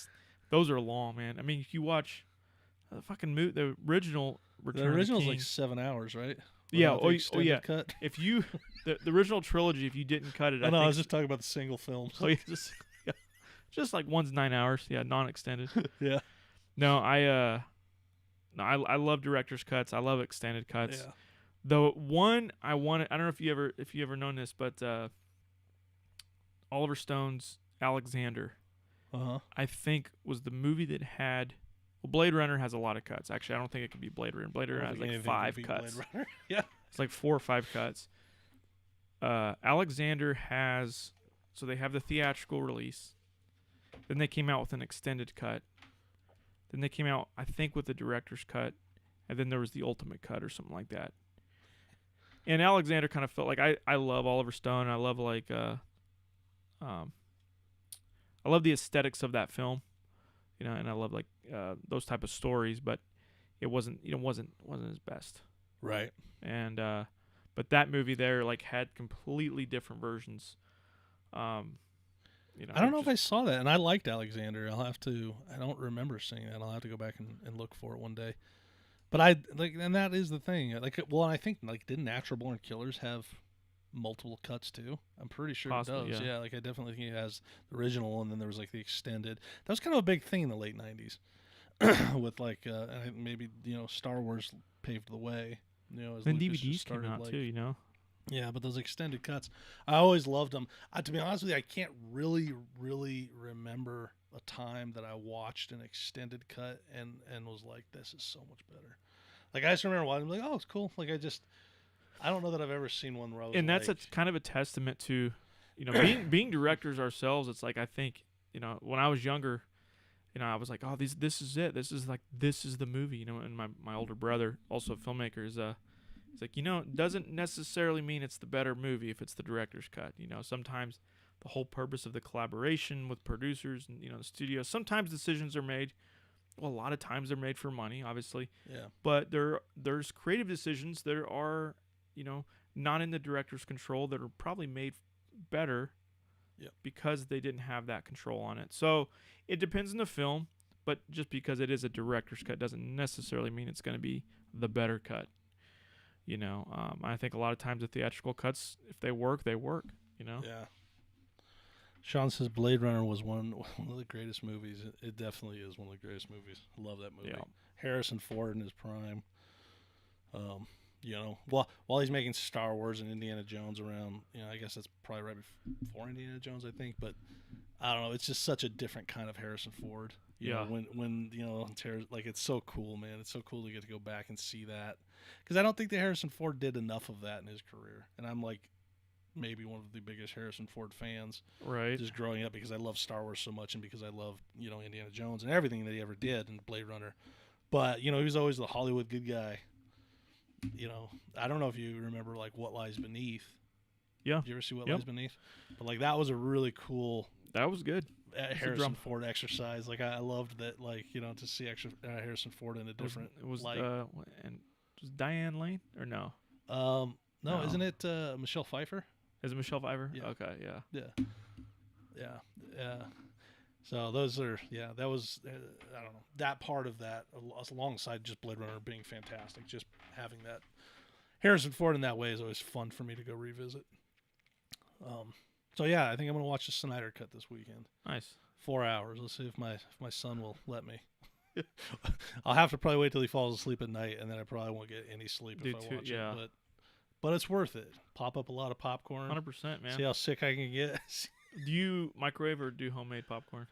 those are long, man. I mean, if you watch the fucking the original Return The of original's King, like 7 hours, right? yeah, Without the extended yeah. cut. If you the original trilogy, if you didn't cut it, I I know. I think was just talking about the single films. oh, yeah, just like one's 9 hours, yeah, non-extended. Yeah. No, I love director's cuts. I love extended cuts. Yeah. The one I wanted, I don't know if you ever known this, but Oliver Stone's Alexander, I think was the movie that had. Well, Blade Runner has a lot of cuts. Actually, I don't think it could be Blade Runner. Blade Runner has like 5 cuts. Yeah. It's like 4 or 5 cuts. Alexander has, so they have the theatrical release. Then they came out with an extended cut. Then they came out, I think, with the director's cut. And then there was the ultimate cut or something like that. And Alexander kind of felt like, I love Oliver Stone. I love like, I love the aesthetics of that film. And I love like those type of stories, but it wasn't his best. Right. And but that movie there like had completely different versions. I don't know if I saw that, and I liked Alexander. I don't remember seeing that. I'll have to go back and look for it one day. But and that is the thing. Like, well, I think like didn't Natural Born Killers have multiple cuts too? I'm pretty sure Possibly, it does. yeah. Like I definitely think it has the original, and then there was like the extended. That was kind of a big thing in the late '90s, with like I think maybe Star Wars paved the way. As then Lucas DVDs just started, came out too. Yeah, but those extended cuts, I always loved them. To be honest with you, I can't really remember a time that I watched an extended cut and was like, this is so much better. Like, I just remember watching, like, oh, it's cool. Like, I don't know that I've ever seen one where I was And that's like, a kind of a testament to, being directors ourselves. It's like, I think, when I was younger, I was like, oh, this is it. This is the movie, and my older brother, also a filmmaker, is it's like, it doesn't necessarily mean it's the better movie if it's the director's cut. Sometimes the whole purpose of the collaboration with producers and, the studio, sometimes decisions are made. Well, a lot of times they're made for money, obviously. Yeah. But there's creative decisions that are, not in the director's control that are probably made better because they didn't have that control on it. So it depends on the film, but just because it is a director's cut doesn't necessarily mean it's going to be the better cut. I think a lot of times the theatrical cuts, if they work, they work, Yeah. Sean says Blade Runner was one of the greatest movies. It definitely is one of the greatest movies. I love that movie. Yeah. Harrison Ford in his prime. While he's making Star Wars and Indiana Jones around, I guess that's probably right before Indiana Jones, I think. But I don't know. It's just such a different kind of Harrison Ford. You know, when like it's so cool, man. It's so cool to get to go back and see that, because I don't think that Harrison Ford did enough of that in his career, and I'm like maybe one of the biggest Harrison Ford fans, right? Just growing up, because I love Star Wars so much, and because I love Indiana Jones and everything that he ever did, and Blade Runner. But he was always the Hollywood good guy. I don't know if you remember like What Lies Beneath. Yeah. Did you ever see What Lies Beneath? But like that was a really cool. That was good. Harrison Ford exercise. Like I loved that. Like to see Harrison Ford in a different. It was light. and was Diane Lane or no? No, isn't it Michelle Pfeiffer? Is it Michelle Pfeiffer? Yeah. Okay, yeah. Yeah. So those are that was I don't know, that part of that alongside just Blade Runner being fantastic. Just having that Harrison Ford in that way is always fun for me to go revisit. So yeah, I think I'm gonna watch the Snyder Cut this weekend. Nice. 4 hours. Let's see if my son will let me. I'll have to probably wait till he falls asleep at night, and then I probably won't get any sleep if I watch it. But it's worth it. Pop up a lot of popcorn. 100%, man. See how sick I can get. Do you microwave or do homemade popcorn?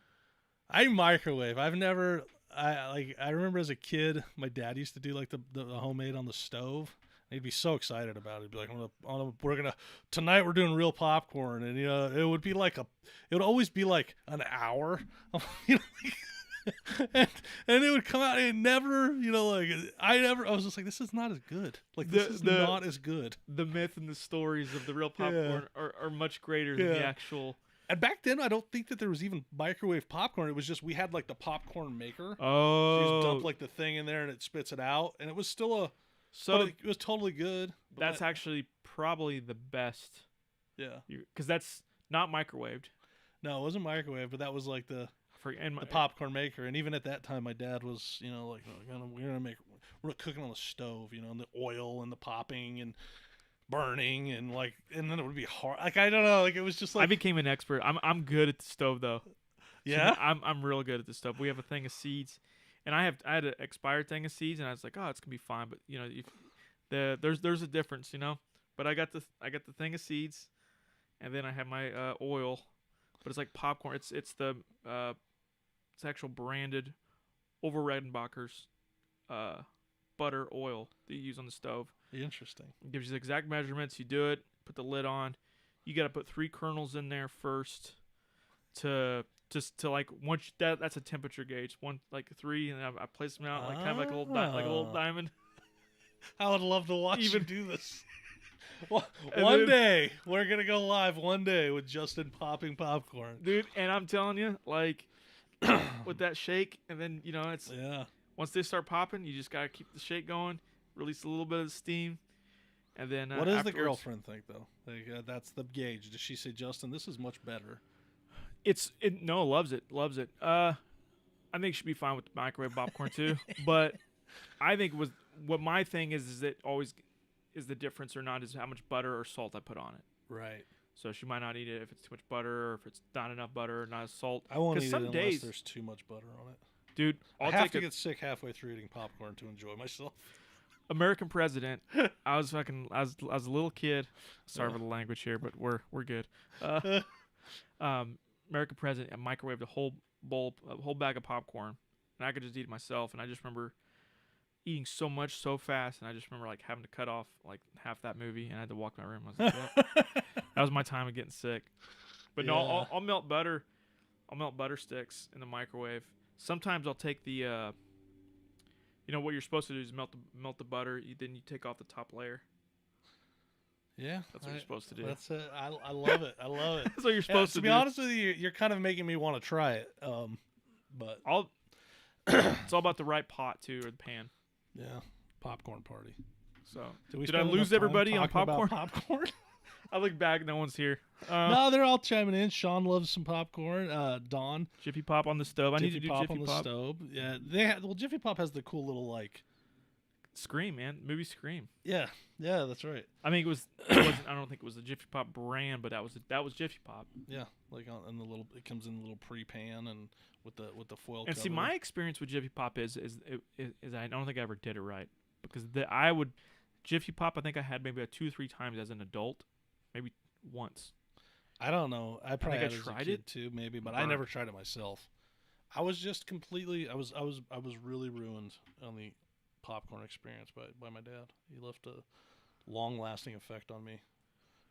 I microwave. I've never. I remember as a kid, my dad used to do like the homemade on the stove. He'd be so excited about it. He'd be like, tonight we're doing real popcorn. And, it would be like it would always be like an hour. and it would come out and never, I was just like, this is not as good. Like, this is not as good. The myth and the stories of the real popcorn are much greater than the actual. And back then, I don't think that there was even microwave popcorn. It was just, we had like the popcorn maker. Oh. So you just dump like the thing in there and it spits it out. And it was still it was totally good. That's actually probably the best. Yeah. Because that's not microwaved. No, it wasn't microwave, but that was like the popcorn maker. And even at that time, my dad was, like, we're cooking on the stove, and the oil and the popping and burning and then it would be hard. Like, I don't know. Like, it was just like. I became an expert. I'm good at the stove, though. Yeah? So I'm real good at the stove. We have a thing of seeds. And I had an expired thing of seeds, and I was like, oh, it's gonna be fine. But there's a difference, But I got the thing of seeds, and then I have my oil, but it's like popcorn. It's the it's actual branded Over Redenbacher's butter oil that you use on the stove. Interesting. It gives you the exact measurements. You do it. Put the lid on. You got to put 3 kernels in there first to like once that's a temperature gauge. 1 like 3, and I place them out kind of like a little diamond. I would love to watch you do this. One day we're gonna go live. One day with Justin popping popcorn, dude. And I'm telling you, like with that shake, and then it's once they start popping, you just gotta keep the shake going, release a little bit of the steam, and then what does the girlfriend think though? Like, that's the gauge. Does she say, Justin, this is much better? Loves it. I think it should be fine with microwave popcorn too. But I think what my thing is it always is the difference or not is how much butter or salt I put on it. Right. So she might not eat it if it's too much butter or if it's not enough butter or not enough salt. I won't eat it unless there's too much butter on it. Dude, I have to get sick halfway through eating popcorn to enjoy myself. American President. I was a little kid. Sorry for the language here, but we're good. American President, I microwaved a whole bag of popcorn, and I could just eat it myself. And I just remember eating so much so fast, and I just remember like having to cut off like half that movie, and I had to walk my room. I was like, yep. That was my time of getting sick. But no, I'll melt butter. I'll melt butter sticks in the microwave. Sometimes I'll take the, what you're supposed to do is melt the butter. Then you take off the top layer. Yeah, that's what you're supposed to do. That's it. I love it. I love it. That's what you're supposed to do. To be honest with you, you're kind of making me want to try it. But it's all about the right pot too, or the pan. Yeah, popcorn party. So did I lose everybody on popcorn? I look back, no one's here. No, they're all chiming in. Sean loves some popcorn. Dawn, Jiffy Pop on the stove. I need to do Pop Jiffy on Pop. The stove. Yeah, Jiffy Pop has the cool little like Scream, man, movie Scream. Yeah, that's right. I mean, I don't think it was the Jiffy Pop brand, but that was Jiffy Pop. Yeah, like in the little, it comes in a little pre-pan and with the foil. And cover. see, my experience with Jiffy Pop is I don't think I ever did it right because Jiffy Pop. I think I had maybe 2 or 3 times as an adult, maybe once. I don't know. I probably think I tried it too, maybe, but I never tried it myself. I was just completely. I was really ruined on the popcorn experience by my dad. He left a long-lasting effect on me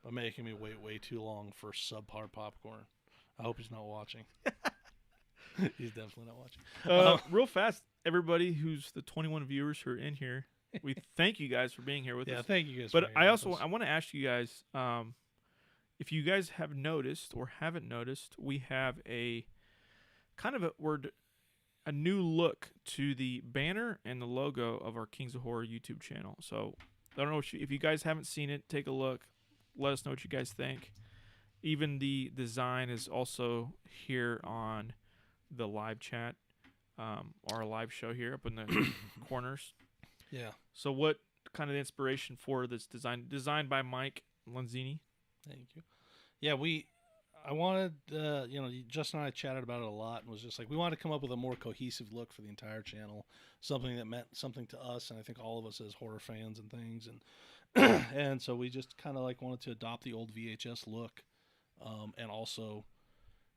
by making me wait way too long for subpar popcorn. I hope he's not watching. He's definitely not watching. Real fast, everybody who's the 21 viewers who are in here, we thank you guys for being here with us. Yeah, thank you guys. But I want to ask you guys, if you guys have noticed or haven't noticed, we have a kind of a new look to the banner and the logo of our Kings of Horror YouTube channel. So I don't know if you guys haven't seen it, take a look. Let us know what you guys think. Even the design is also here on the live chat, our live show here up in the corners. Yeah. So what kind of the inspiration for this design? Designed by Mike Lanzini. Thank you. yeah, I wanted, Justin and I chatted about it a lot, and was just like, we wanted to come up with a more cohesive look for the entire channel, something that meant something to us, and I think all of us as horror fans and things, and and so we just kind of like wanted to adopt the old VHS look, and also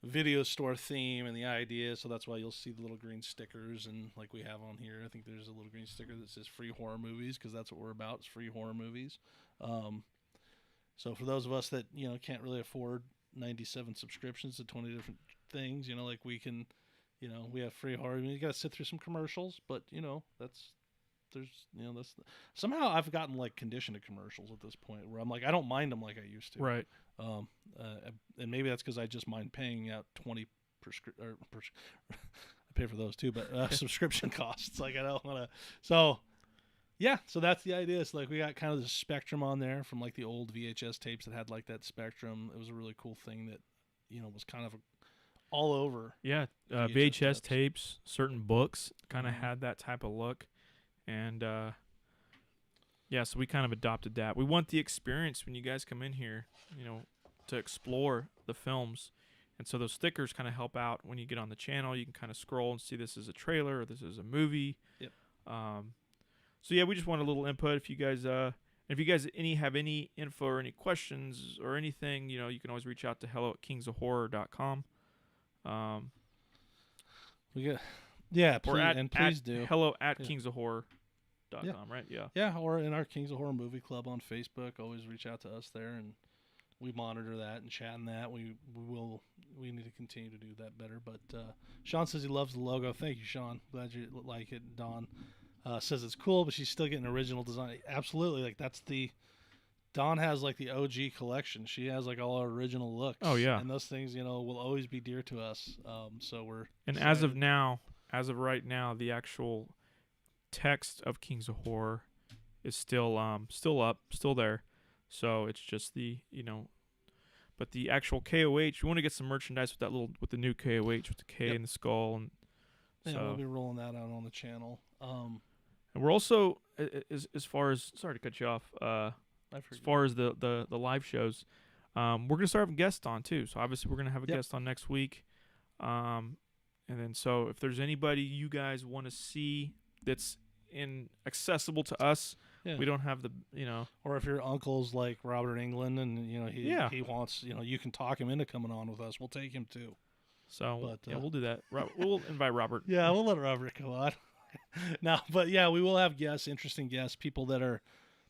video store theme and the idea. So that's why you'll see the little green stickers, and like we have on here, I think there's a little green sticker that says free horror movies, because that's what we're about, is free horror movies. So for those of us that can't really afford 97 subscriptions to 20 different things, like we can, we have free horror. I mean, you got to sit through some commercials, but that's somehow I've gotten like conditioned to commercials at this point where I'm like, I don't mind them like I used to. Right. And maybe that's because I just mind paying out 20 I pay for those too, but subscription costs. Like I don't want to. So yeah, so that's the idea. It's like we got kind of the spectrum on there from like the old VHS tapes that had like that spectrum. It was a really cool thing that was kind of all over. Yeah, VHS tapes, certain books kind of had that type of look, and yeah, so we kind of adopted that. We want the experience when you guys come in here, to explore the films, and so those stickers kind of help out when you get on the channel. You can kind of scroll and see this is a trailer or this is a movie. Yep. So yeah, we just want a little input. If you guys have any info or any questions or anything, you can always reach out to hello@kingsofhorror.com. Please do. hello@kingsofhorror.com, right? Yeah. Yeah, or in our Kings of Horror Movie Club on Facebook. Always reach out to us there, and we monitor that and chat in that. We need to continue to do that better. But Sean says he loves the logo. Thank you, Sean. Glad you like it. Don says it's cool, but she's still getting original design. Absolutely. Like Dawn has like the OG collection. She has like all our original looks. Oh yeah. And those things, will always be dear to us. So we're excited. As of right now, the actual text of Kings of Horror is still up, still there. So it's just but the actual KOH, we want to get some merchandise with the new KOH with the K and the skull, and we'll be rolling that out on the channel. And we're also, as far as, sorry to cut you off, as far as the live shows, we're going to start having guests on too. So obviously we're going to have a guest on next week. And then so if there's anybody you guys want to see that's accessible to us, we don't have the, or if your uncle's like Robert England and, he wants, you can talk him into coming on with us. We'll take him too. So we'll do that. We'll invite Robert. Yeah, we'll let Robert come on. No, but yeah, we will have guests, interesting guests, people that are,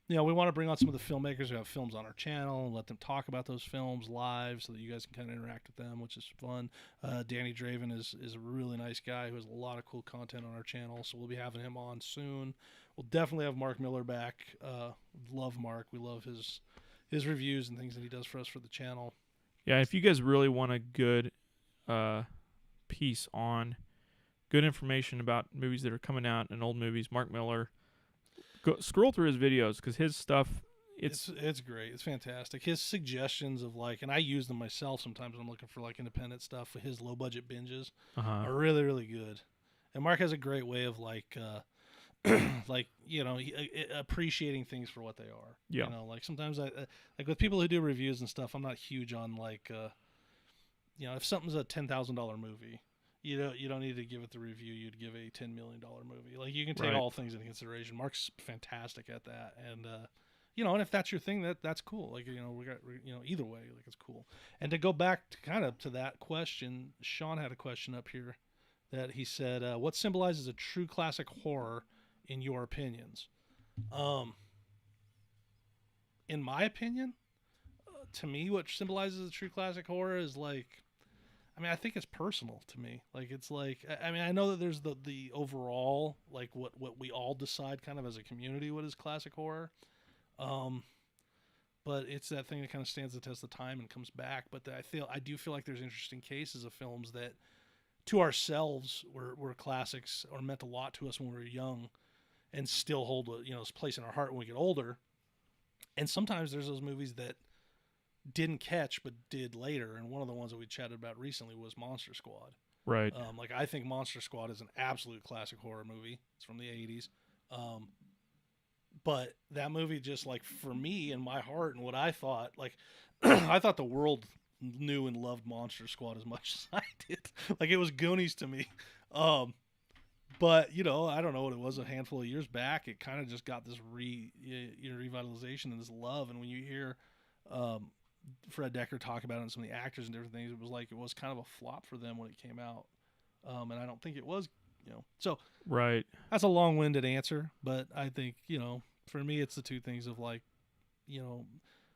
we want to bring on some of the filmmakers who have films on our channel and let them talk about those films live so that you guys can kind of interact with them, which is fun. Danny Draven is a really nice guy who has a lot of cool content on our channel, so we'll be having him on soon. We'll definitely have Mark Miller back. Love Mark. We love his reviews and things that he does for us for the channel. Yeah, if you guys really want a good piece on good information about movies that are coming out and old movies, Mark Miller, scroll through his videos because his stuff, it's great. It's fantastic. His suggestions of and I use them myself sometimes when I'm looking for independent stuff. His low budget binges are really, really good. And Mark has a great way of appreciating things for what they are. Yeah. Sometimes I with people who do reviews and stuff, I'm not huge on if something's a $10,000 movie, you don't need to give it the review you'd give a $10 million movie. You can take all things into consideration. Mark's fantastic at that, and and if that's your thing, that's cool. We got either way, it's cool. And to go back to kind of to that question, Sean had a question up here that he said, "What symbolizes a true classic horror in your opinions?" In my opinion, to me, what symbolizes a true classic horror is I think it's personal to me. I know that there's the overall, what we all decide kind of as a community what is classic horror. But it's that thing that kind of stands the test of time and comes back. But I do feel like there's interesting cases of films that to ourselves were classics or meant a lot to us when we were young and still hold a place in our heart when we get older. And sometimes there's those movies that didn't catch but did later, and one of the ones that we chatted about recently was Monster Squad. Right. I think Monster Squad is an absolute classic horror movie. It's from the 80s. But that movie just for me and my heart and what I thought, I thought the world knew and loved Monster Squad as much as I did. Like, it was Goonies to me. But, you know, I don't know what it was, a handful of years back, it kind of just got this revitalization and this love. And when you hear Fred Decker talk about it and some of the actors and different things, it was like it was kind of a flop for them when it came out. And I don't think it was, you know. So Right. that's a long-winded answer, but I think, you know, for me it's the two things of like, you know,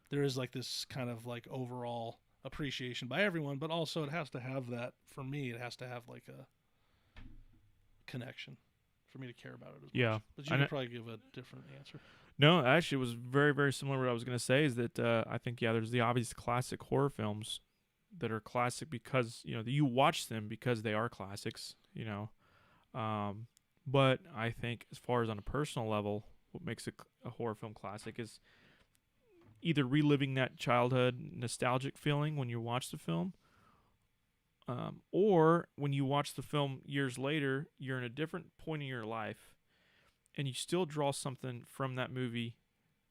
there is like this kind of like overall appreciation by everyone, but also it has to have that, for me, it has to have like a connection for me to care about it as Yeah. much. But you could probably give a different answer. No, actually, it was very, very similar to what I was going to say is that I think, yeah, there's the obvious classic horror films that are classic because, you know, you watch them because they are classics, you know. But I think as far as on a personal level, what makes a horror film classic is either reliving that childhood nostalgic feeling when you watch the film, or when you watch the film years later, you're in a different point in your life, and you still draw something from that movie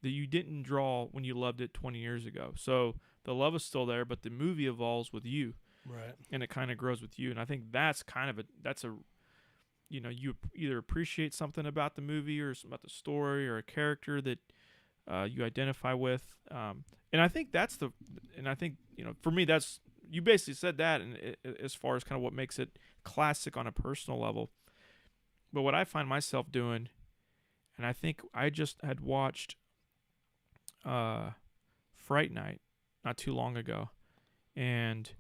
that you didn't draw when you loved it 20 years ago. So the love is still there, but the movie evolves with you, Right. and it kind of grows with you. And I think that's kind of you know, you either appreciate something about the movie or about the story or a character that you identify with. And I think you know, for me, that's, you basically said that, and as far as kind of what makes it classic on a personal level. But what I find myself doing, and I think I just had watched Fright Night not too long ago, and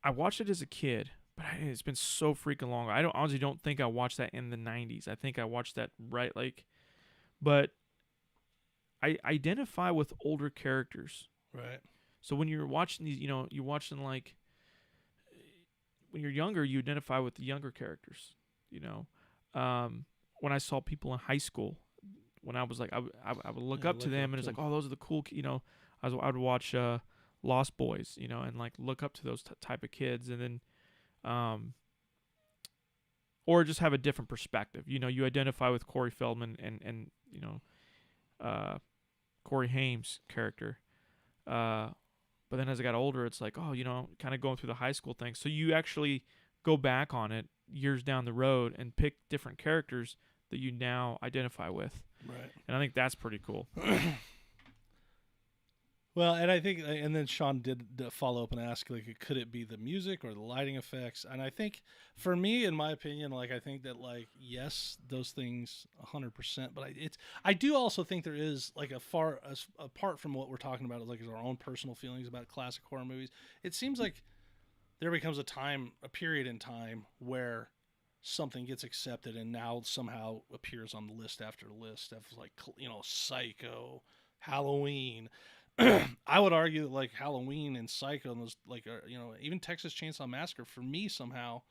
I watched it as a kid, but it's been so freaking long. I honestly don't think I watched that in the 90s. I think I watched that but I identify with older characters. Right. So when you're watching these, you know, you're watching like, when you're younger, you identify with the younger characters, you know. When I saw people in high school, when I was like, I would look up to them, and it's like, oh, those are the cool, you know, I would watch Lost Boys, you know, and like look up to those type of kids, and then, or just have a different perspective. You know, you identify with Corey Feldman and you know, Corey Haim's character. But then as I got older, it's like, oh, you know, kind of going through the high school thing. So you actually go back on it years down the road and pick different characters that you now identify with. Right. And I think that's pretty cool. Well, and I think, and then Sean did follow up and ask, like, could it be the music or the lighting effects? And I think, for me, in my opinion, like, I think that, like, yes, those things 100%. But I do also think there is, like, apart from what we're talking about, like, our own personal feelings about classic horror movies. It seems like there becomes a period in time where something gets accepted and now somehow appears on the list after list of, like, you know, Psycho, Halloween. I would argue that, like, Halloween and Psycho and those, like, you know, even Texas Chainsaw Massacre, for me, somehow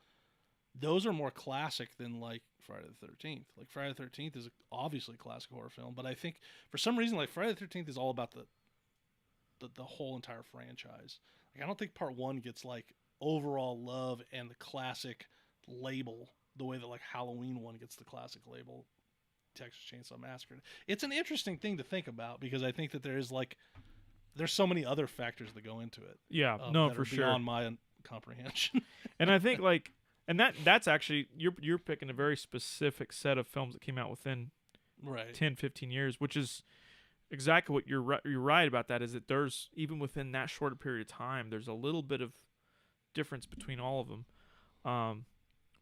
those are more classic than, like, Friday the 13th. Like, Friday the 13th is obviously a classic horror film, but I think for some reason, like, Friday the 13th is all about the whole entire franchise. Like, I don't think part one gets, like, overall love and the classic label the way that, like, Halloween one gets the classic label, Texas Chainsaw Massacre. It's an interesting thing to think about because I think that there's so many other factors that go into it. Yeah, that for are sure. beyond my comprehension. And I think, like, and that's actually, you're picking a very specific set of films that came out within right 10, 15 years, which is exactly what you're right about. That is that there's, even within that shorter period of time, there's a little bit of difference between all of them.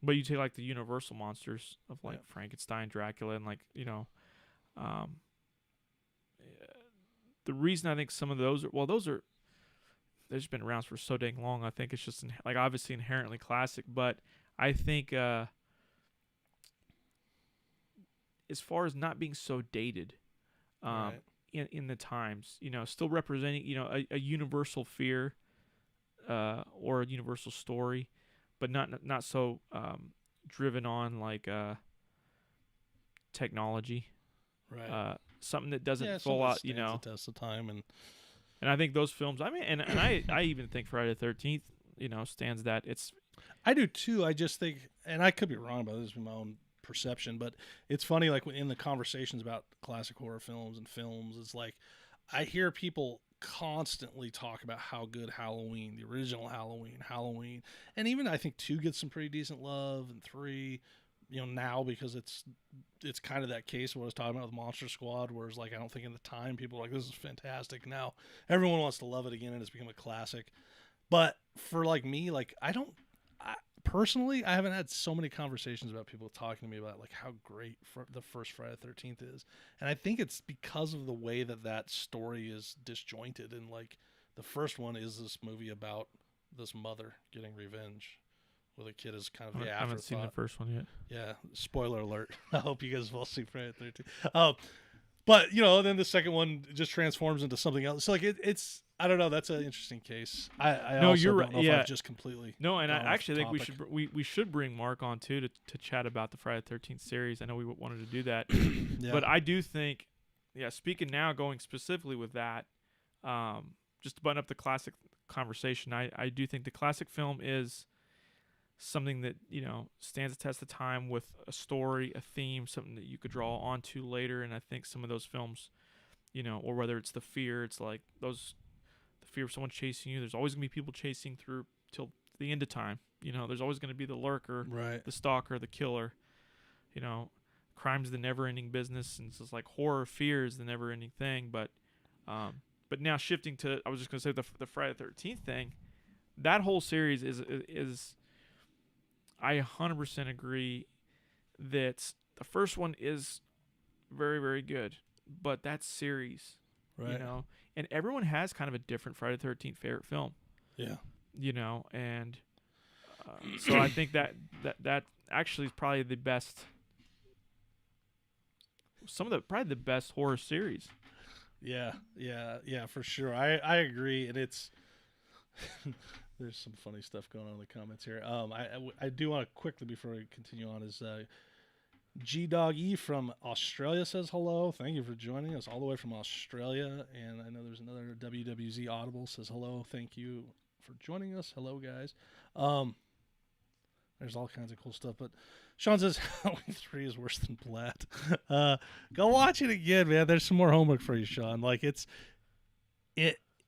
But you take, like, the Universal monsters of, like, Frankenstein, Dracula, and, like, you know, the reason I think some of those they've just been around for so dang long. I think it's just like, obviously inherently classic, but I think as far as not being so dated, in the times, you know, still representing, you know, a universal fear, or a universal story, but not so driven on, like, technology, right something that doesn't fall out, you know, the test of time. And I think those films, I mean, and I even think Friday the 13th, you know, stands that. I do too. I just think, and I could be wrong about this, my own perception, but it's funny, like, in the conversations about classic horror films and films, it's like I hear people constantly talk about how good Halloween, the original Halloween, and even I think 2 gets some pretty decent love, and 3, now because it's kind of that case of what I was talking about with Monster Squad, where it's like I don't think in the time people were like, this is fantastic. Now everyone wants to love it again, and it's become a classic. But for like me, like personally, I haven't had so many conversations about people talking to me about like how great the first Friday the 13th is. And I think it's because of the way that story is disjointed. And like the first one is this movie about this mother getting revenge where the kid is kind of the afterthought. I haven't seen the first one yet. Yeah. Spoiler alert. I hope you guys will see Friday the 13th. But then the second one just transforms into something else. So like it's, I don't know. That's an interesting case. I no, also you're don't right. know if Yeah. I've just completely. No, and I actually think topic. we should bring Mark on too to chat about the Friday the 13th series. I know we wanted to do that, Yeah. but I do think, speaking now, going specifically with that, just to button up the classic conversation, I do think the classic film is something that stands the test of time with a story, a theme, something that you could draw onto later. And I think some of those films, or whether it's the fear, it's like those. Fear of someone chasing you. There's always gonna be people chasing through till the end of time. There's always gonna be the lurker, Right. the stalker, the killer. Crime's the never-ending business, and it's just like horror, fear is the never-ending thing. But now shifting to, I was just gonna say the Friday the 13th thing. That whole series is I 100% agree that the first one is very, very good, but that series. Right. And everyone has kind of a different Friday the 13th favorite film. Yeah. And so I think that actually is probably the best. Probably the best horror series. Yeah, for sure. I agree, and it's there's some funny stuff going on in the comments here. I do want to quickly before we continue on is. G Dog E from Australia says hello. Thank you for joining us all the way from Australia. And I know there's another WWZ Audible says hello. Thank you for joining us. Hello, guys. There's all kinds of cool stuff. But Sean says Halloween 3 is worse than Blatt. Go watch it again, man. There's some more homework for you, Sean. Like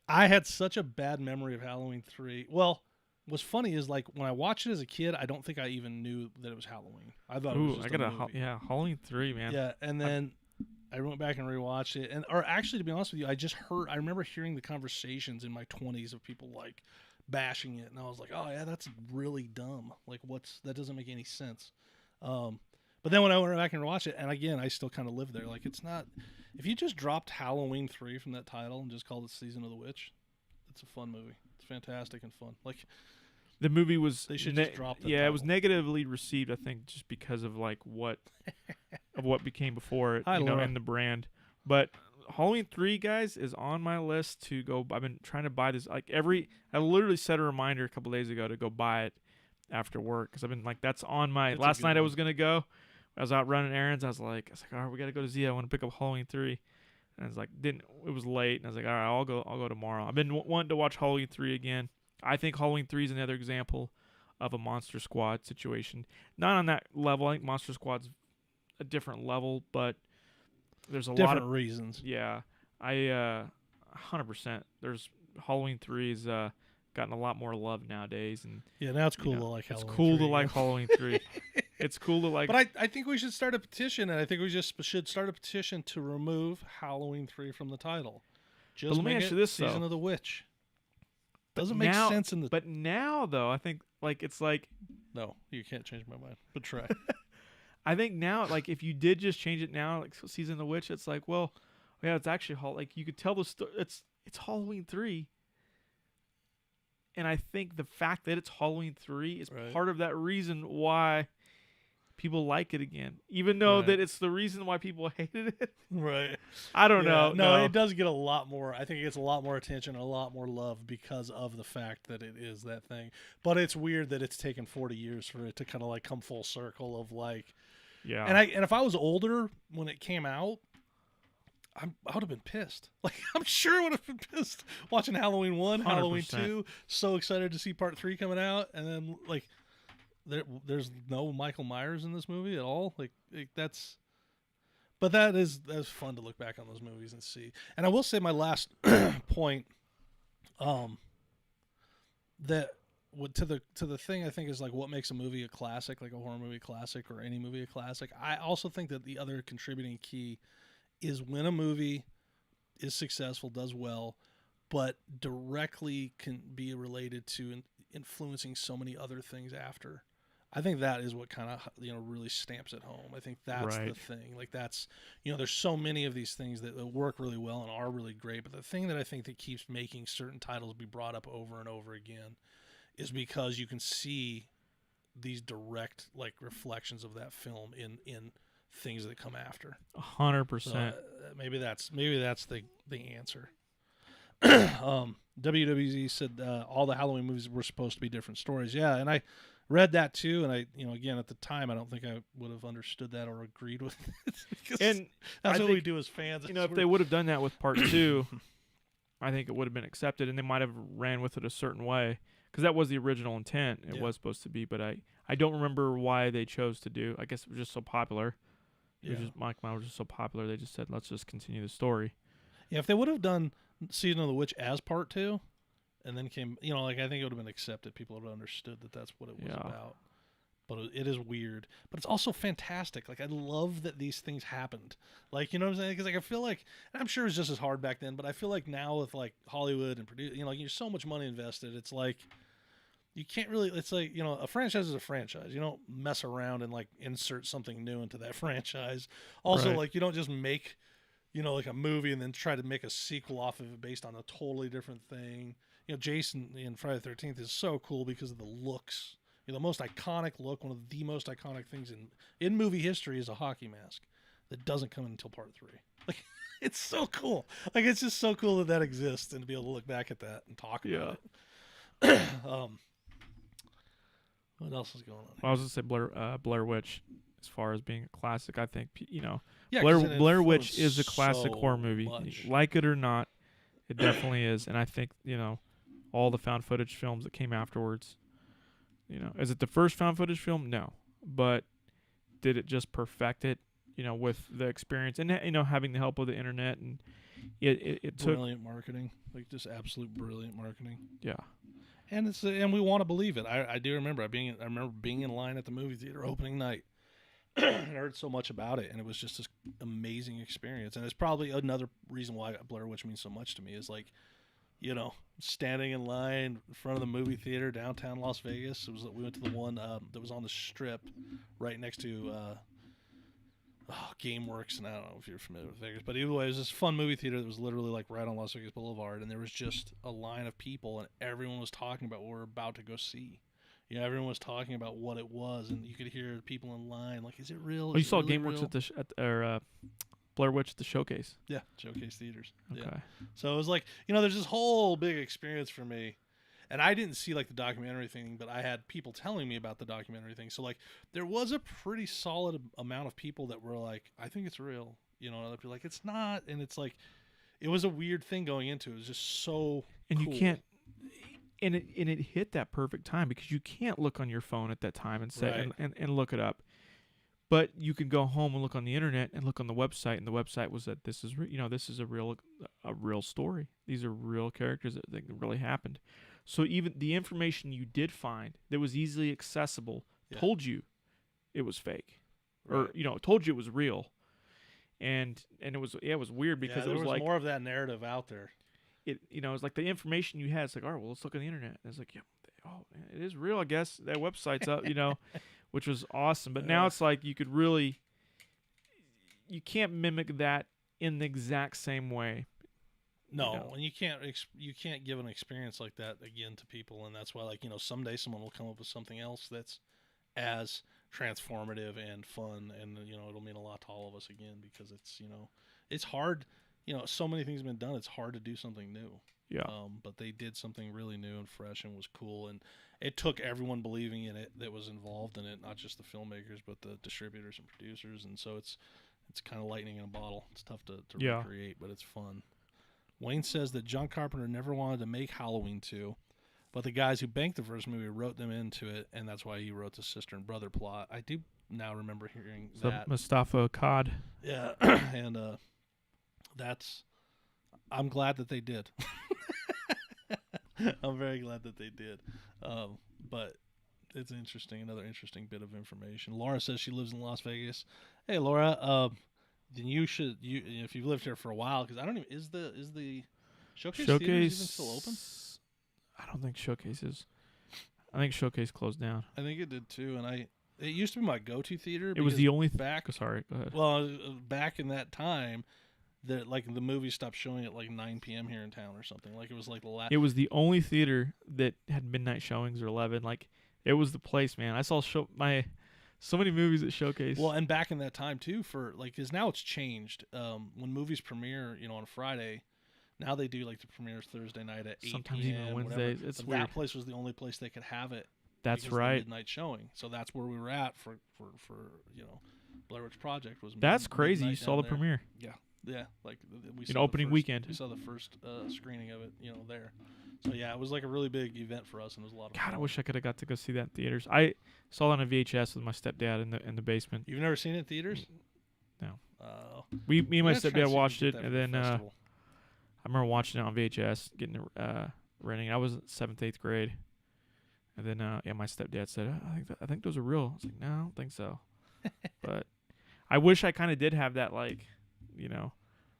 I had such a bad memory of Halloween 3. Well, what's funny is like when I watched it as a kid, I don't think I even knew that it was Halloween. I thought it was just a movie. Halloween 3, man. Yeah, and then I went back and rewatched it, or actually, to be honest with you, I remember hearing the conversations in my 20s of people like bashing it, and I was like, oh yeah, that's really dumb. Like, that doesn't make any sense. But then when I went back and rewatched it, and again, I still kind of live there. Like, it's not. If you just dropped Halloween 3 from that title and just called it Season of the Witch, it's a fun movie. It's fantastic and fun. Like. The movie was they should just drop the yeah, title. it was negatively received, I think, just because of like what became before it, Laura. and the brand. But Halloween 3, guys, is on my list to go. I've been trying to buy this I literally set a reminder a couple days ago to go buy it after work because I've been like that's on my last night. I was gonna go. I was out running errands. I was like, all right, we gotta go to Zia. I want to pick up Halloween 3. And I was like, it was late, and I was like, all right, I'll go tomorrow. I've been wanting to watch Halloween 3 again. I think Halloween 3 is another example of a Monster Squad situation. Not on that level. I think Monster Squad's a different level, but there's a lot of reasons. Yeah, 100%. There's Halloween 3's gotten a lot more love nowadays, and now it's cool to like Halloween. It's cool 3, to like Halloween 3. It's cool to like. But I think we should start a petition, and I think we just should start a petition to remove Halloween 3 from the title. Just let me ask you this, Season though. of the Witch. Doesn't make sense in the. But now, though, I think like it's like. No, you can't change my mind. But try. I think now, like if you did just change it now, like Season of the Witch, it's like, well, yeah, it's actually like you could tell the story. It's Halloween 3. And I think the fact that it's Halloween 3 is part of that reason why people like it again, even though that it's the reason why people hated it. Right. I don't know. No, it does get a lot more. I think it gets a lot more attention, a lot more love because of the fact that it is that thing. But it's weird that it's taken 40 years for it to kind of like come full circle of like. Yeah. And if I was older when it came out, I would have been pissed. Like, I'm sure I would have been pissed watching Halloween 1, 100%. Halloween 2. So excited to see part 3 coming out. And then, like, there's no Michael Myers in this movie at all. Like that's... But that's fun to look back on those movies and see. And I will say my last point, that to the thing I think is like what makes a movie a classic, like a horror movie classic or any movie a classic. I also think that the other contributing key is when a movie is successful, does well, but directly can be related to influencing so many other things after. I think that is what kind of really stamps it home. I think that's the thing. Like that's there's so many of these things that work really well and are really great. But the thing that I think that keeps making certain titles be brought up over and over again is because you can see these direct like reflections of that film in things that come after. 100%. Maybe that's the answer. WWZ said all the Halloween movies were supposed to be different stories. Yeah, and I read that too, and I again at the time I don't think I would have understood that or agreed with it. And that's what we do as fans. If they would have done that with part 2, I think it would have been accepted, and they might have ran with it a certain way because that was the original intent. It was supposed to be, but I don't remember why they chose to do. I guess it was just so popular. It was just Mike Myers was just so popular. They just said let's just continue the story. Yeah, if they would have done Season of the Witch as part 2. And then came, I think it would have been accepted. People would have understood that that's what it was about. But it is weird. But it's also fantastic. Like, I love that these things happened. Like, you know what I'm saying? Because, like, I feel like, and I'm sure it was just as hard back then, but I feel like now with, like, Hollywood and there's so much money invested. It's like, you can't really, it's like, a franchise is a franchise. You don't mess around and, like, insert something new into that franchise. Also, like, you don't just make, like a movie and then try to make a sequel off of it based on a totally different thing. Jason in Friday the 13th is so cool because of the looks. The most iconic look, one of the most iconic things in movie history is a hockey mask that doesn't come in until part 3. Like, it's so cool. Like, it's just so cool that exists and to be able to look back at that and talk about it. What else is going on here? Well, I was going to say Blair Witch, as far as being a classic, I think, Blair Witch is a classic so horror movie. Much. Like it or not, it definitely is. And I think, all the found footage films that came afterwards, is it the first found footage film? No. But did it just perfect it, with the experience and, having the help of the internet, and it took brilliant marketing, like just absolute brilliant marketing. Yeah. And and we want to believe it. I do remember I remember being in line at the movie theater opening night. I heard so much about it, and it was just this amazing experience. And it's probably another reason why Blair Witch means so much to me is like, standing in line in front of the movie theater downtown Las Vegas. We went to the one that was on the Strip, right next to GameWorks, and I don't know if you're familiar with Vegas, but either way, it was this fun movie theater that was literally like right on Las Vegas Boulevard, and there was just a line of people, and everyone was talking about what we're about to go see. Everyone was talking about what it was, and you could hear people in line like, "Is it real?" You saw GameWorks at Blair Witch at the Showcase. Yeah, Showcase Theaters. Okay. Yeah. So it was like, there's this whole big experience for me. And I didn't see like the documentary thing, but I had people telling me about the documentary thing. So like there was a pretty solid amount of people that were like, I think it's real. And other people like, it's not. And it's like, it was a weird thing going into it. It was just so And cool. you can't, and it hit that perfect time because you can't look on your phone at that time and say, and look it up. But you could go home and look on the internet and look on the website, and the website was that this is this is a real story. These are real characters that really happened. So even the information you did find that was easily accessible told you it was fake, or told you it was real, and it was weird because there it was like more of that narrative out there. It was like the information you had. It's like, all right, well, let's look on the internet. And it's like, it is real. I guess that website's up, which was awesome. But now it's like you can't mimic that in the exact same way. No, and you can't give an experience like that again to people, and that's why, like, someday someone will come up with something else that's as transformative and fun, and it'll mean a lot to all of us again, because it's hard. So many things have been done. It's hard to do something new. Yeah. But they did something really new and fresh and was cool, and it took everyone believing in it that was involved in it, not just the filmmakers, but the distributors and producers. And so it's kind of lightning in a bottle. It's tough to recreate, but it's fun. Wayne says that John Carpenter never wanted to make Halloween 2, but the guys who banked the first movie wrote them into it, and that's why he wrote the sister and brother plot. I do now remember hearing So that. Mustafa Cod. Yeah, and I'm glad that they did. I'm very glad that they did. But it's another interesting bit of information. Laura says she lives in Las Vegas. Hey, Laura, then you if you've lived here for a while, because I don't even is the Showcase Theaters even still open? I don't think Showcase is. I think Showcase closed down. I think it did too, and it used to be my go-to theater. It was the only back. Sorry, go ahead. Well, back in that time, the movies stopped showing at like 9 p.m. here in town or something. Like it was like the last. It was the only theater that had midnight showings or 11. Like it was the place, man. I saw so many movies at Showcase. Well, and back in that time too, for like, because now it's changed. When movies premiere, on a Friday. Now they do like the premieres Thursday night at 8 sometimes p.m. even Wednesdays. Whatever. It's but weird. that place was the only place they could have it. That's because of the right. midnight showing. So that's where we were at for Blair Witch Project was. That's crazy. You midnight saw the down there. premiere. Yeah. Like we In saw opening weekend. We saw the first screening of it. There. So yeah, it was like a really big event for us, and it was a lot of God, fun. I wish I could have got to go see that in theaters. I saw it on a VHS with my stepdad in the basement. You've never seen it in theaters? No. Me Me and my stepdad watched it, and then I remember watching it on VHS, renting it. I was in 7th, 8th grade. And then, my stepdad said, I think those are real. I was like, no, I don't think so. But I wish I kind of did have that, like,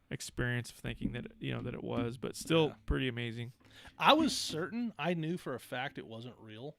experience of thinking that, that it was. But still pretty amazing. I was certain. I knew for a fact it wasn't real.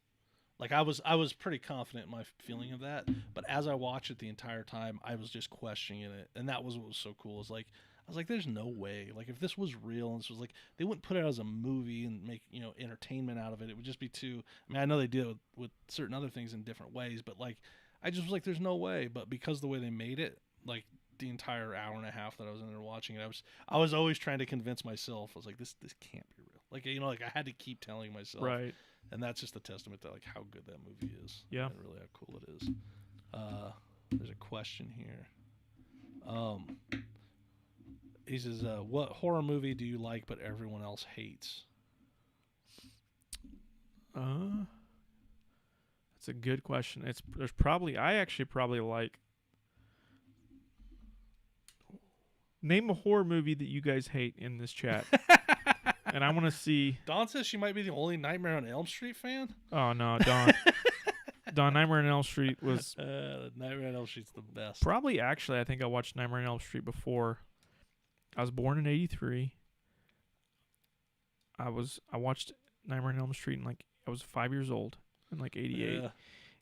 Like, I was pretty confident in my feeling of that. But as I watched it the entire time, I was just questioning it. And that was what was so cool. Is like, I was like, there's no way. Like, if this was real and this was like, they wouldn't put it out as a movie and make, entertainment out of it. It would just be too, I know they do it with certain other things in different ways, but like, I just was like, there's no way. But because the way they made it, like the entire hour and a half that I was in there watching it, I was always trying to convince myself. I was like, this can't be real. Like, like I had to keep telling myself. Right. And that's just a testament to like how good that movie is. Yeah. And really how cool it is. There's a question here. He says, what horror movie do you like but everyone else hates? That's a good question. I actually probably like. Name a horror movie that you guys hate in this chat. And I want to see. Dawn says she might be the only Nightmare on Elm Street fan. Oh no, Dawn. Dawn, Nightmare on Elm Street was. Nightmare on Elm Street's the best. Probably, actually, I think I watched Nightmare on Elm Street before. I was born in '83. I watched Nightmare on Elm Street and I was 5 years old in '88, Yeah.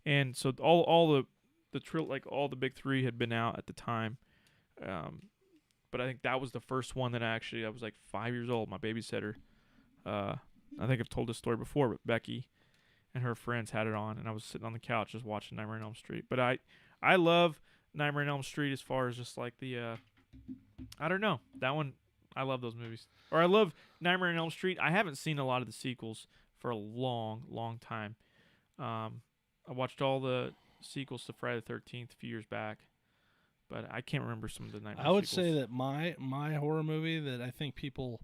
and so all the big three had been out at the time. But I think that was the first one that I was like 5 years old. My babysitter, I think I've told this story before, but Becky and her friends had it on, and I was sitting on the couch just watching Nightmare on Elm Street. But I love Nightmare on Elm Street as far as just like the, I don't know, that one. I love those movies. Or I love Nightmare on Elm Street. I haven't seen a lot of the sequels for a long, long time. I watched all the sequels to Friday the 13th a few years back. But I can't remember some of the Nightmare I would sequels. say that my horror movie that I think people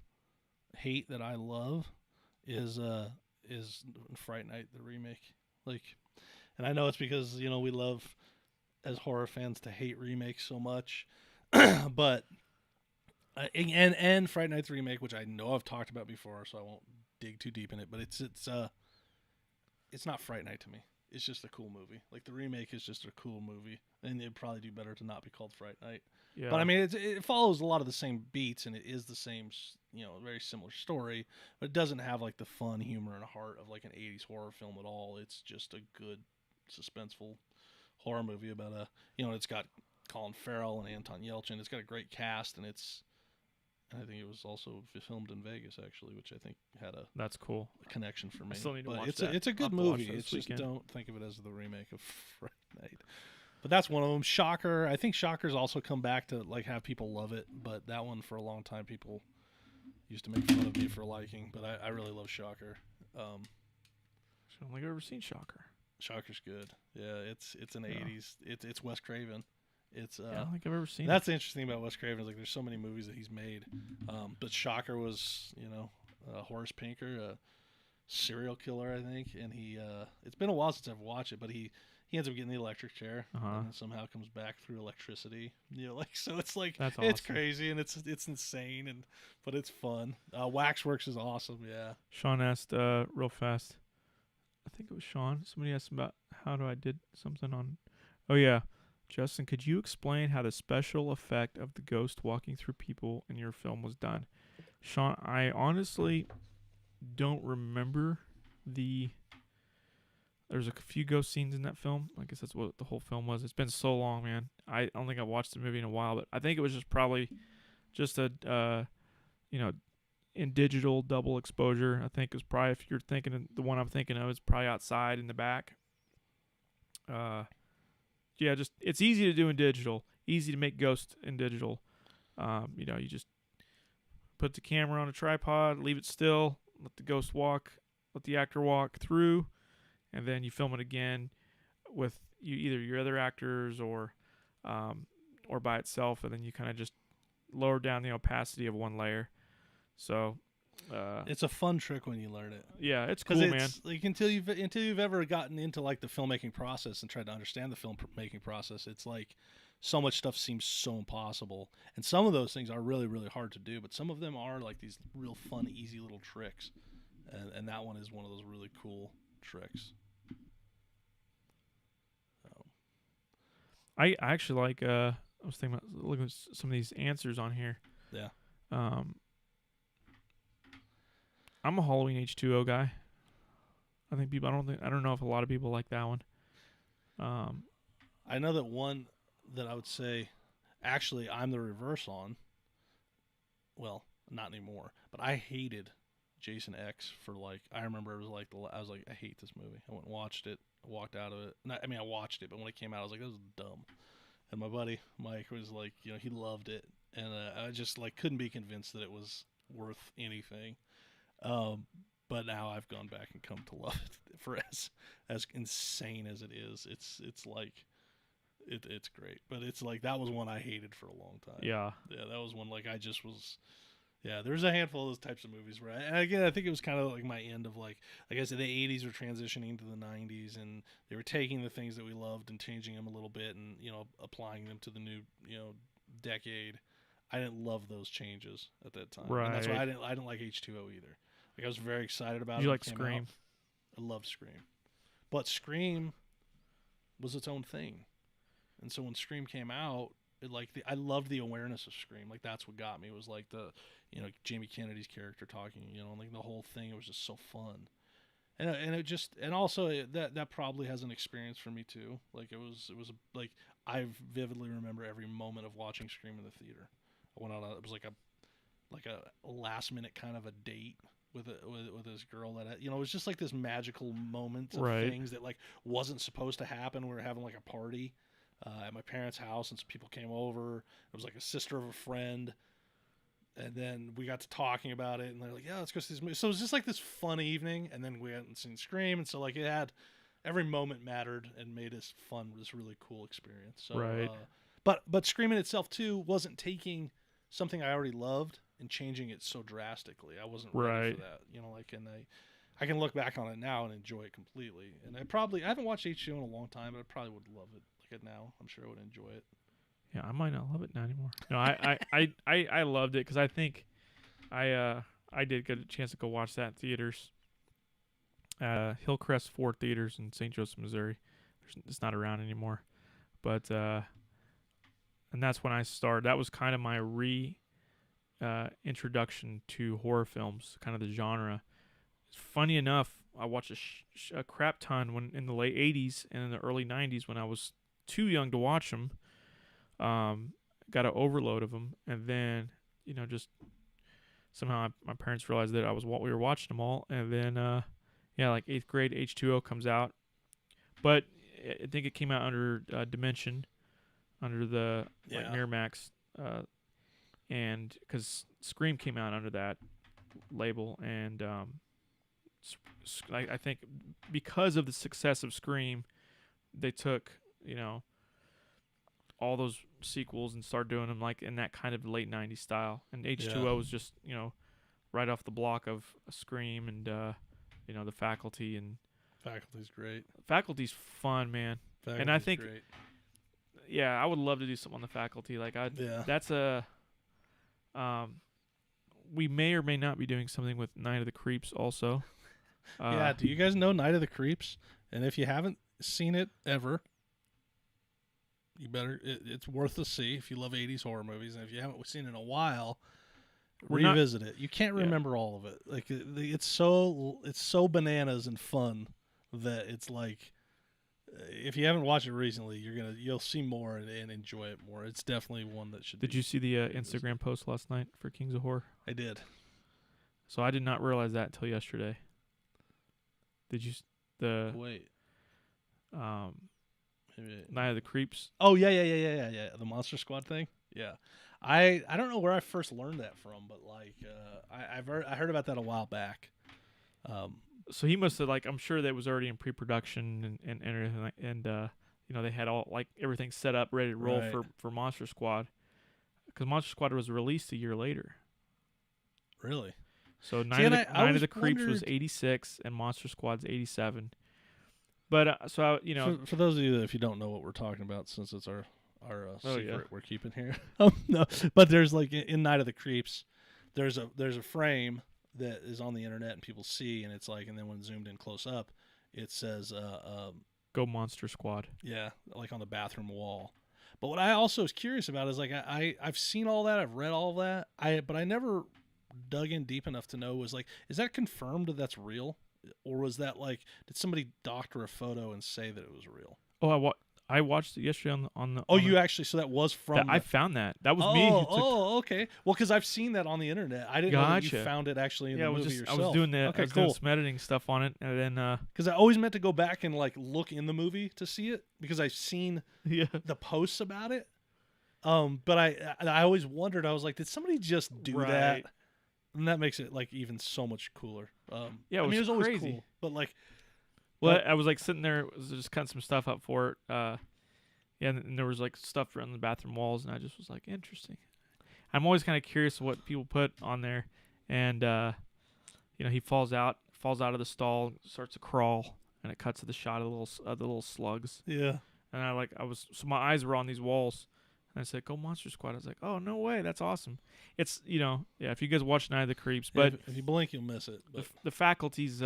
hate that I love is Fright Night, the remake. And I know it's because we love as horror fans to hate remakes so much, but and Fright Night the remake, which I know I've talked about before, so I won't dig too deep in it. But it's not Fright Night to me. It's just a cool movie. Like, the remake is just a cool movie, and it'd probably do better to not be called Fright Night. Yeah. But I mean, it follows a lot of the same beats, and it is the same, very similar story. But it doesn't have like the fun, humor, and heart of like an '80s horror film at all. It's just a good, suspenseful horror movie about it's got Colin Farrell and Anton Yelchin. It's got a great cast, and I think it was also filmed in Vegas, actually, which I think had That's cool. a connection for me. I still need to But watch it's that. it's a good I'll have to watch movie. that It's this just weekend. don't think of it as the remake of Fright Night. But that's one of them. Shocker. I think Shocker's also come back to like have people love it, but that one for a long time people used to make fun of me for liking. But I really love Shocker. I don't think I've ever seen Shocker. Shocker's good. Yeah, it's an Yeah. '80s. It's Wes Craven. It's I don't think I've ever seen that's the interesting thing about Wes Craven is like there's so many movies that he's made. But Shocker was Horace Pinker, a serial killer, I think, and he it's been a while since I've watched it, but he he ends up getting the electric chair, Uh-huh. and then somehow comes back through electricity. You know, like so it's like That's it's awesome. crazy and it's insane but it's fun. Waxworks is awesome. Yeah. Sean asked real fast. I think it was Sean. Somebody asked about how I did something on. Oh yeah, Justin, could you explain how the special effect of the ghost walking through people in your film was done? Sean, I honestly don't remember the. There's a few ghost scenes in that film. I guess that's what the whole film was. It's been so long, man. I don't think I've watched the movie in a while, but I think it was just probably just a, in digital double exposure. I think it was probably, if you're thinking of the one I'm thinking of, it's probably outside in the back. Yeah, just it's easy to do in digital. Easy to make ghosts in digital. You just put the camera on a tripod, leave it still, let the ghost walk, let the actor walk through, and then you film it again with either your other actors or by itself, and then you kind of just lower down the opacity of one layer. So it's a fun trick when you learn it. Yeah, it's cool, man. Like until you've ever gotten into like the filmmaking process and tried to understand the filmmaking process, it's like so much stuff seems so impossible. And some of those things are really, really hard to do, but some of them are like these real fun, easy little tricks. And that one is one of those really cool tricks. I actually like. I was thinking about looking at some of these answers on here. Yeah. I'm a Halloween H2O guy. I think people. I don't know if a lot of people like that one. I know that one that I would say, actually, I'm the reverse on. Well, not anymore, but I hated Jason X for like. I remember it was like I was like, I hate this movie. I went and watched it. Walked out of it. I watched it, but when it came out, I was like, this is dumb. And my buddy Mike was like, he loved it, and I just like couldn't be convinced that it was worth anything. But now I've gone back and come to love it for as insane as it is. It's like it's great, but it's like that was one I hated for a long time. Yeah, that was one like I just was. Yeah, there's a handful of those types of movies where, and again, I think it was kind of like my end of like I said, the 80s were transitioning to the 90s, and they were taking the things that we loved and changing them a little bit, and applying them to the new decade. I didn't love those changes at that time, right? And that's why I didn't like H2O either. Like I was very excited about it. You like Scream? I loved Scream, but Scream was its own thing, and so when Scream came out. I loved the awareness of Scream. Like that's what got me. It was like the, Jamie Kennedy's character talking. Like the whole thing. It was just so fun, and it just and also that probably has an experience for me too. Like it was like I vividly remember every moment of watching Scream in the theater. I went on it was like a last minute kind of a date with this girl that it was just like this magical moment of things that like wasn't supposed to happen. We were having like a party. At my parents' house, and some people came over. It was like a sister of a friend, and then we got to talking about it, and they're like, "Yeah, let's go see this movie." So it was just like this fun evening, and then we hadn't seen Scream, and so like it had every moment mattered and made us fun. This really cool experience. So, right. But Scream in itself too wasn't taking something I already loved and changing it so drastically. I wasn't ready for that. And I can look back on it now and enjoy it completely. And I haven't watched H2O in a long time, but I probably would love it. It now. I'm sure I would enjoy it. Yeah, I might not love it now anymore. No, I loved it because I think I did get a chance to go watch that in theaters. Hillcrest Ford Theaters in St. Joseph, Missouri. It's not around anymore, but and that's when I started. That was kind of my introduction to horror films, kind of the genre. Funny enough, I watched a crap ton when in the late 80s and in the early 90s when I was too young to watch them. Got an overload of them, and then just somehow my parents realized that we were watching them all, and then like 8th grade H2O comes out, but I think it came out under Dimension, under the like Miramax, and because Scream came out under that label, and I think because of the success of Scream, they took all those sequels and started doing them like in that kind of late 90s style. And H2O was just right off the block of Scream and The Faculty. And Faculty's great. Faculty's fun, man. And I think, great. yeah, I would love to do something on the Faculty. Like that's we may or may not be doing something with Night of the Creeps also. Yeah, do you guys know Night of the Creeps? And if you haven't seen it ever, you better. It's worth a see if you love 80s horror movies. And if you haven't seen it in a while, revisit it. You can't remember all of it. Like it's so bananas and fun that it's like, if you haven't watched it recently, you'll see more and enjoy it more. It's definitely one that should. Did you see the Instagram post last night for Kings of Horror? I did. So I did not realize that until yesterday. Did you wait? Night of the Creeps. Oh yeah. The Monster Squad thing. Yeah, I don't know where I first learned that from, but like I heard about that a while back. So he must have, like, I'm sure that was already in pre-production and everything, and they had all, like, everything set up ready to roll for Monster Squad, because Monster Squad was released a year later. Really? So Night of the Creeps was 86 and Monster Squad's 87. But for those of you if you don't know what we're talking about, since it's our secret we're keeping here. No, but there's like in Night of the Creeps, there's a frame that is on the internet and people see, and it's like, and then when zoomed in close up, it says Go Monster Squad. Yeah, like on the bathroom wall. But what I also was curious about is, like, I've seen all that, I've read all that, but I never dug in deep enough to know, was like, is that confirmed that that's real, or was that like, did somebody doctor a photo and say that it was real? Oh, I watched it yesterday on the. Oh, you actually? So that was from. I found that. That was me. Okay. Well, because I've seen that on the internet. I didn't know that you found it actually in the movie yourself. I was doing that. Okay, I was doing some editing stuff on it, and then. Because I always meant to go back and like look in the movie to see it, because I've seen the posts about it. But I always wondered. I was like, did somebody just do that? And that makes it like even so much cooler. Yeah, it was always crazy. cool, but like. Well, I was like sitting there, was just cutting some stuff up for it. And there was like stuff around the bathroom walls, and I just was like, interesting. I'm always kind of curious what people put on there, and he falls out of the stall, starts to crawl, and it cuts to the shot of the little slugs. Yeah. And so my eyes were on these walls, and I said, "Go Monster Squad." I was like, "Oh no way, that's awesome!" It's if you guys watch Night of the Creeps, but if you blink, you'll miss it. But the Faculty's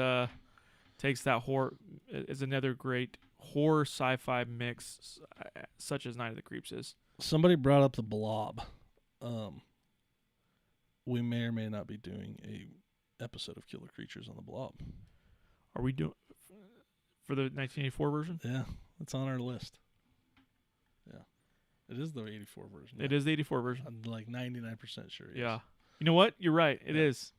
takes that horror is another great horror sci-fi mix, such as Night of the Creeps is. Somebody brought up the Blob. We may or may not be doing a episode of Killer Creatures on the Blob. Are we doing for the 1984 version? Yeah, it's on our list. Yeah, it is the 84 version. It is the 84 version. I'm like 99% sure. Yeah, you know what? You're right. It is.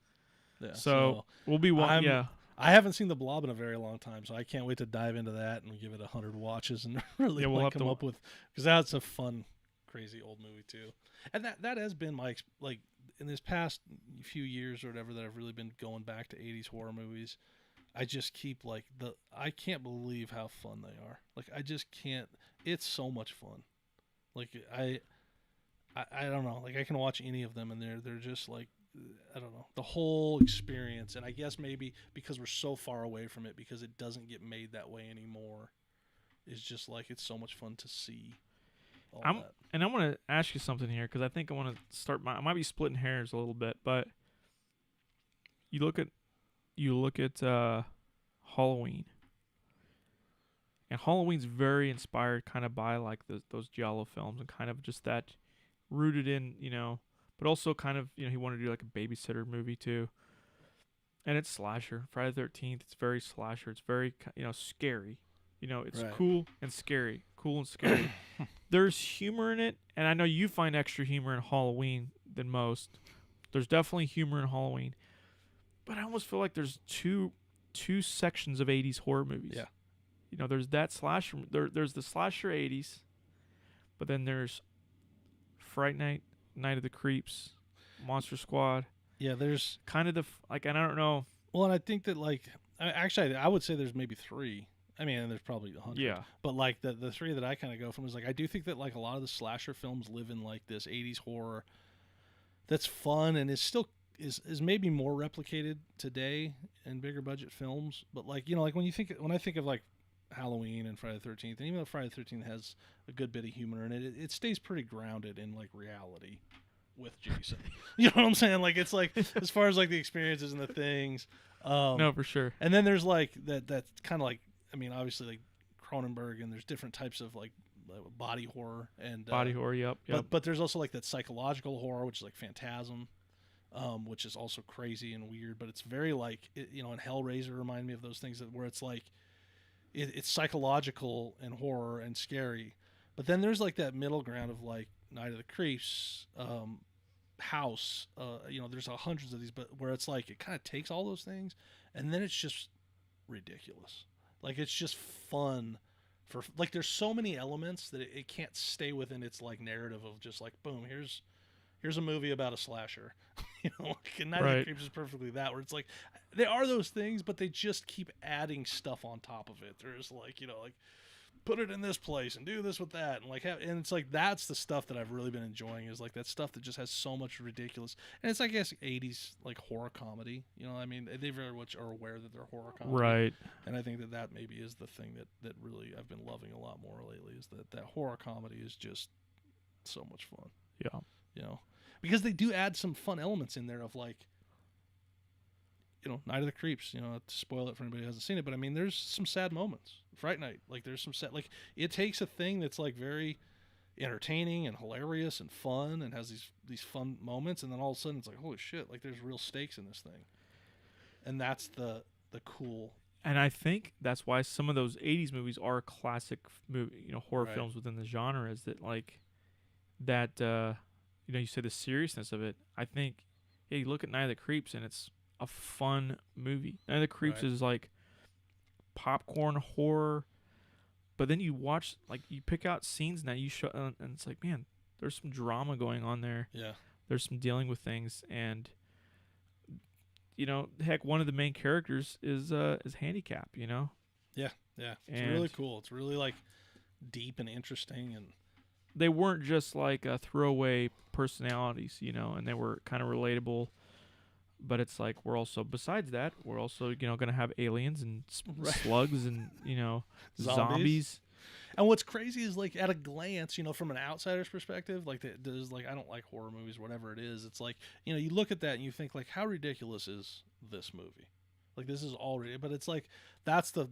Yeah. So we'll be one. Yeah. I haven't seen the Blob in a very long time, so I can't wait to dive into that and give it 100 watches and really come up with, because that's a fun, crazy old movie too. And that has been my, like, in this past few years or whatever, that I've really been going back to 80s horror movies. I just keep like I can't believe how fun they are. Like, I just can't. It's so much fun. Like I don't know. Like, I can watch any of them and they're just like, I don't know, the whole experience. And I guess maybe because we're so far away from it, because it doesn't get made that way anymore, is just like, it's so much fun to see all that. And I want to ask you something here, because I think I want to start I might be splitting hairs a little bit, but you look at Halloween, and Halloween's very inspired kind of by like those giallo films, and kind of just that rooted in, but also kind of, he wanted to do like a babysitter movie too. And it's slasher. Friday the 13th, it's very slasher. It's very, scary. It's cool and scary. Cool and scary. There's humor in it, and I know you find extra humor in Halloween than most. There's definitely humor in Halloween. But I almost feel like there's two sections of 80s horror movies. Yeah. There's that slasher. There's the slasher 80s, but then there's Fright Night, Night of the Creeps, Monster Squad. Yeah, there's kind of and I don't know. Well, and I think that, like, actually, I would say there's maybe three. I mean, there's probably 100. Yeah. But like the three that I kind of go from is like, I do think that like a lot of the slasher films live in like this 80s horror that's fun and is still is maybe more replicated today in bigger budget films. But like, like when I think of like Halloween and Friday the 13th, and even though Friday the 13th has a good bit of humor in it, it stays pretty grounded in like reality with Jason. You know what I'm saying? Like it's like as far as like the experiences and the things. No, for sure. And then there's like that's kind of like, I mean, obviously like Cronenberg, and there's different types of like body horror and Body horror, yep. But there's also like that psychological horror, which is like Phantasm, which is also crazy and weird. But it's very like and Hellraiser remind me of those things where it's like it's psychological and horror and scary. But then there's like that middle ground of like Night of the Creeps, House. There's hundreds of these, but where it's like it kind of takes all those things and then it's just ridiculous. Like it's just fun. For like, there's so many elements that it can't stay within its like narrative of just like, boom, here's a movie about a slasher. And Night of the Creeps is perfectly that, where it's like they are those things, but they just keep adding stuff on top of it. There's like like put it in this place and do this with that, and like and it's like that's the stuff that I've really been enjoying, is like that stuff that just has so much ridiculous, and it's I guess 80s like horror comedy. I mean, they very much are aware that they're horror comedy, right? And I think that maybe is the thing that really I've been loving a lot more lately, is that horror comedy is just so much fun. Yeah, because they do add some fun elements in there of like Night of the Creeps, not to spoil it for anybody who hasn't seen it, but I mean, there's some sad moments. Fright Night, like there's some sad, like it takes a thing that's like very entertaining and hilarious and fun and has these fun moments, and then all of a sudden it's like, holy shit, like there's real stakes in this thing. And that's the cool. And I think that's why some of those 80s movies are classic movie, horror Right. films within the genre, is that like that you say the seriousness of it. I think you look at Night of the Creeps and it's a fun movie. Night of the Creeps Right. is like popcorn horror, but then you watch, like, you pick out scenes now, you show, and it's like, man, there's some drama going on there. Yeah. There's some dealing with things, and heck, one of the main characters is handicapped. Yeah. It's And really cool. It's really like deep and interesting, and they weren't just like throwaway personalities, and they were kind of relatable. But it's like we're also, besides that, we're also going to have aliens and slugs and zombies. And what's crazy is like at a glance, from an outsider's perspective, like there's like, I don't like horror movies, whatever it is. It's like you look at that and you think like, how ridiculous is this movie? Like this is already, but it's like that's the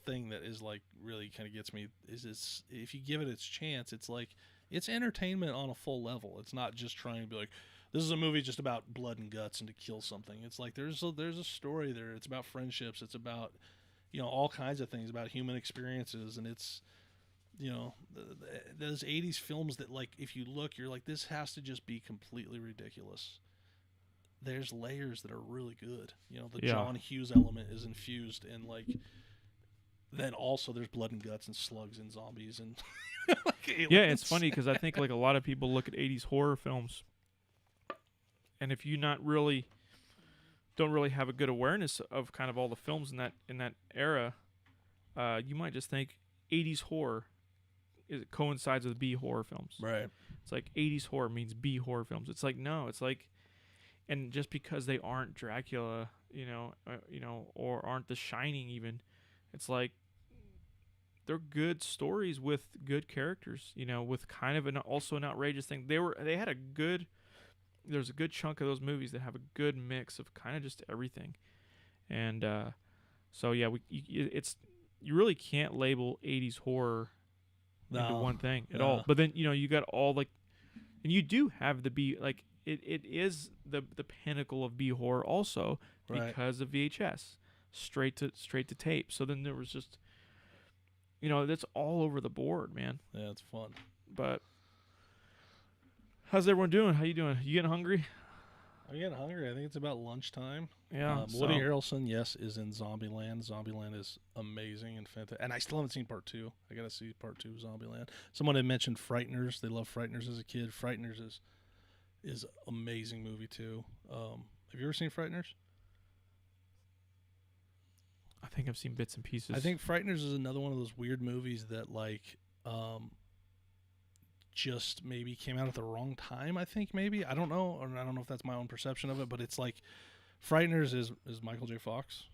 thing that is like really kind of gets me, is it's, if you give it its chance, it's like it's entertainment on a full level. It's not just trying to be like, this is a movie just about blood and guts and to kill something. It's like there's a story there. It's about friendships. It's about all kinds of things, about human experiences, and it's those 80s films that, like, if you look, you're like, this has to just be completely ridiculous. There's layers that are really good. The John Hughes element is infused, and like then also there's blood and guts and slugs and zombies and like aliens. Yeah, it's funny because I think like a lot of people look at 80s horror films, and if you don't really have a good awareness of kind of all the films in that era, you might just think 80s horror coincides with B horror films. Right. It's like 80s horror means B horror films. It's like, no, it's like, and just because they aren't Dracula, or aren't The Shining even, it's like they're good stories with good characters, with kind of also an outrageous thing. There's a good chunk of those movies that have a good mix of kind of just everything. And so yeah, you really can't label 80s horror into one thing at all. But then you got all like, and you do have the B, like it is the pinnacle of B horror also, because of VHS, straight to tape. So then there was just that's all over the board, man. Yeah, it's fun. But how's everyone doing? How you doing? You getting hungry? I'm getting hungry. I think it's about lunchtime. Yeah. Woody Harrelson, yes, is in Zombieland. Zombieland is amazing and fantastic. And I still haven't seen part 2. I got to see part 2 of Zombieland. Someone had mentioned Frighteners. They love Frighteners as a kid. Frighteners is amazing movie too. Have you ever seen Frighteners? I think I've seen bits and pieces. I think Frighteners is another one of those weird movies that like just maybe came out at the wrong time. I think maybe, I don't know, or I don't know if that's my own perception of it, but it's like Frighteners is Michael J. Fox.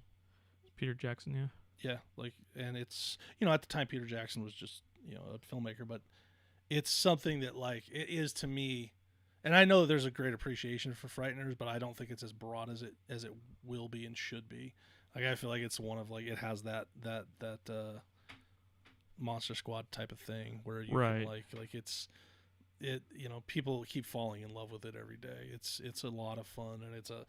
Peter Jackson, yeah. Yeah, like, and it's, you know, at the time Peter Jackson was just, you know, a filmmaker, but it's something that, like, it is to me, and I know there's a great appreciation for Frighteners, but I don't think it's as broad as it will be and should be. Like, I feel like it's one of, like, it has that Monster Squad type of thing where you Right. can, like it, you know, people keep falling in love with it every day. It's a lot of fun, and it's a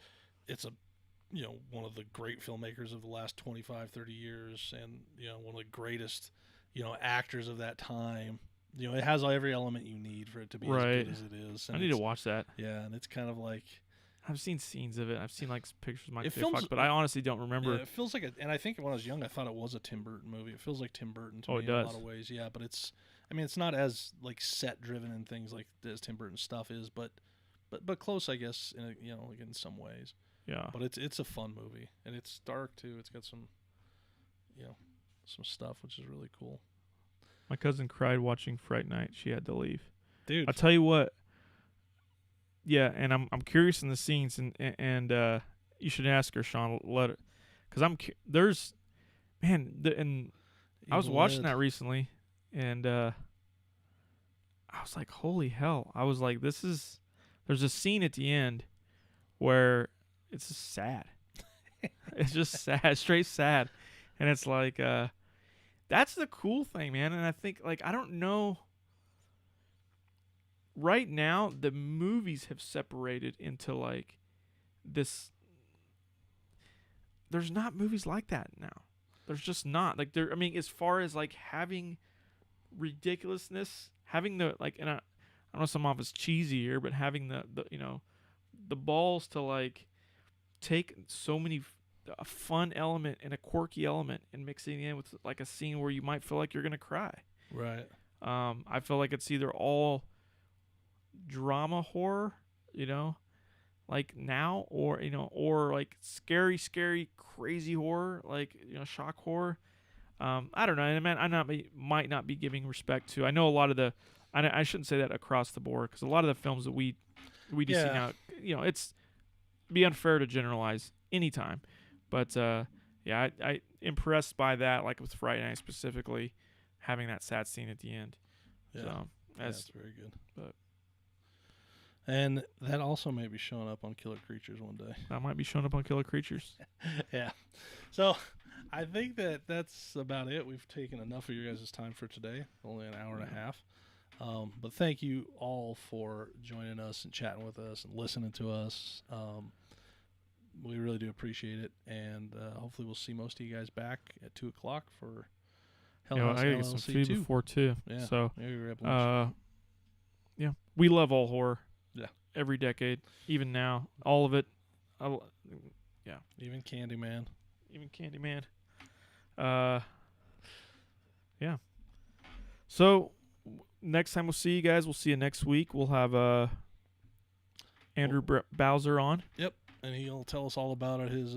you know, one of the great filmmakers of the last 25, 30 years, and, you know, one of the greatest, you know, actors of that time. You know, it has every element you need for it to be as Right. good as it is. I And need to it's- watch that. Yeah, and it's kind of like, I've seen scenes of it. I've seen like pictures of It feels- Fox, but I honestly don't remember. yeah, it feels like and I think when I was young, I thought it was a Tim Burton movie. It feels like Tim Burton to Oh, me it in a does. lot of ways. Yeah, but it's, I mean, it's not as, like, set driven and things like as Tim Burton stuff is, but close, I guess, in you know, like, in some ways. Yeah. But it's a fun movie, and it's dark too. It's got some, you know, some stuff which is really cool. My cousin cried watching Fright Night. She had to leave. Dude, I'll tell you what. Yeah, and I'm curious in the scenes, and you should ask her, Sean. Let it, because there's, man, and I was Evil watching Ed. that recently, and I was like, holy hell! I was like, there's a scene at the end where it's just sad. It's just sad, straight sad, and it's like, that's the cool thing, man. And I think, like, I don't know. Right now, the movies have separated into, like, this. There's not movies like that now. There's just not. Like, I mean, as far as, like, having ridiculousness, having the, like, and I know some of it's cheesy here, but having the you know, the balls to, like, take so many a fun element and a quirky element and mixing it in with, like, a scene where you might feel like you're gonna cry. right? I feel like it's either all drama horror, you know, like now, or, you know, or like scary, crazy horror, like, you know, shock horror. I don't know. And man, might not be giving respect to. I know a lot of the. I shouldn't say that across the board, because a lot of the films that we do see Yeah. now, you know, it's be unfair to generalize anytime, but yeah, I impressed by that, like with Friday Night specifically, having that sad scene at the end. Yeah, So that's very good. but- And that also may be showing up on Killer Creatures one day. that might be showing up on Killer Creatures. Yeah. So I think that's about it. We've taken enough of your guys' time for today. Only an hour and a half. But thank you all for joining us and chatting with us and listening to us. We really do appreciate it. And hopefully we'll see most of you guys back at 2 o'clock for Hell You know, House I gotta get some LLC food 2. before too. Yeah. So Maybe we'll grab lunch. yeah, we love all horror. Yeah. Every decade, even now, all of it. Even Candyman. Even Candyman. Yeah. So next time we'll see you guys, we'll see you next week. We'll have Andrew Bowser on. Yep, and he'll tell us all about it. His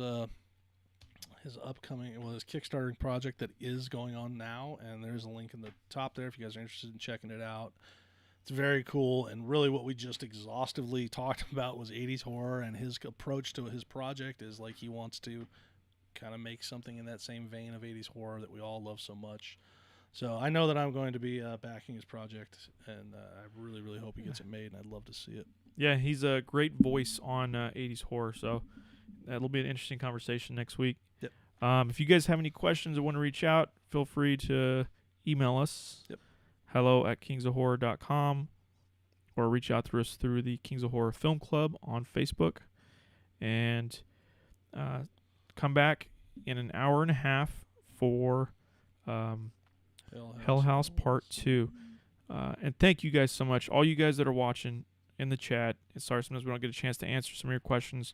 upcoming, his Kickstarter project that is going on now, and there's a link in the top there if you guys are interested in checking it out. It's very cool, and really what we just exhaustively talked about was 80s horror, and his approach to his project is like he wants to kind of make something in that same vein of 80s horror that we all love so much. So I know that I'm going to be backing his project, and I really, really hope he gets it made, and I'd love to see it. Yeah, he's a great voice on 80s horror, so that'll be an interesting conversation next week. Yep. If you guys have any questions or want to reach out, feel free to email us. Yep. hello@kingsofhorror.com, or reach out to us through the Kings of Horror Film Club on Facebook. And come back in an hour and a half for Hell House Part 2. And thank you guys so much. All you guys that are watching in the chat. Sorry, sometimes we don't get a chance to answer some of your questions,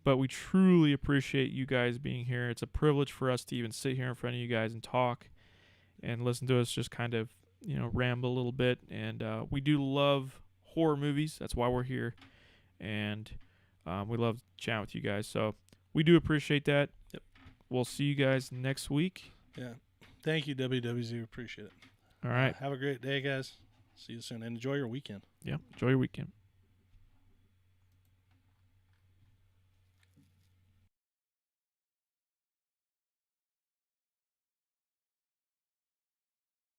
but we truly appreciate you guys being here. It's a privilege for us to even sit here in front of you guys and talk and listen to us just kind of, you know, ramble a little bit. And we do love horror movies. That's why we're here. And we love chatting with you guys. So we do appreciate that. Yep. We'll see you guys next week. Yeah. Thank you, WWZ. Appreciate it. All right. Have a great day, guys. See you soon, and enjoy your weekend. Yeah. Enjoy your weekend.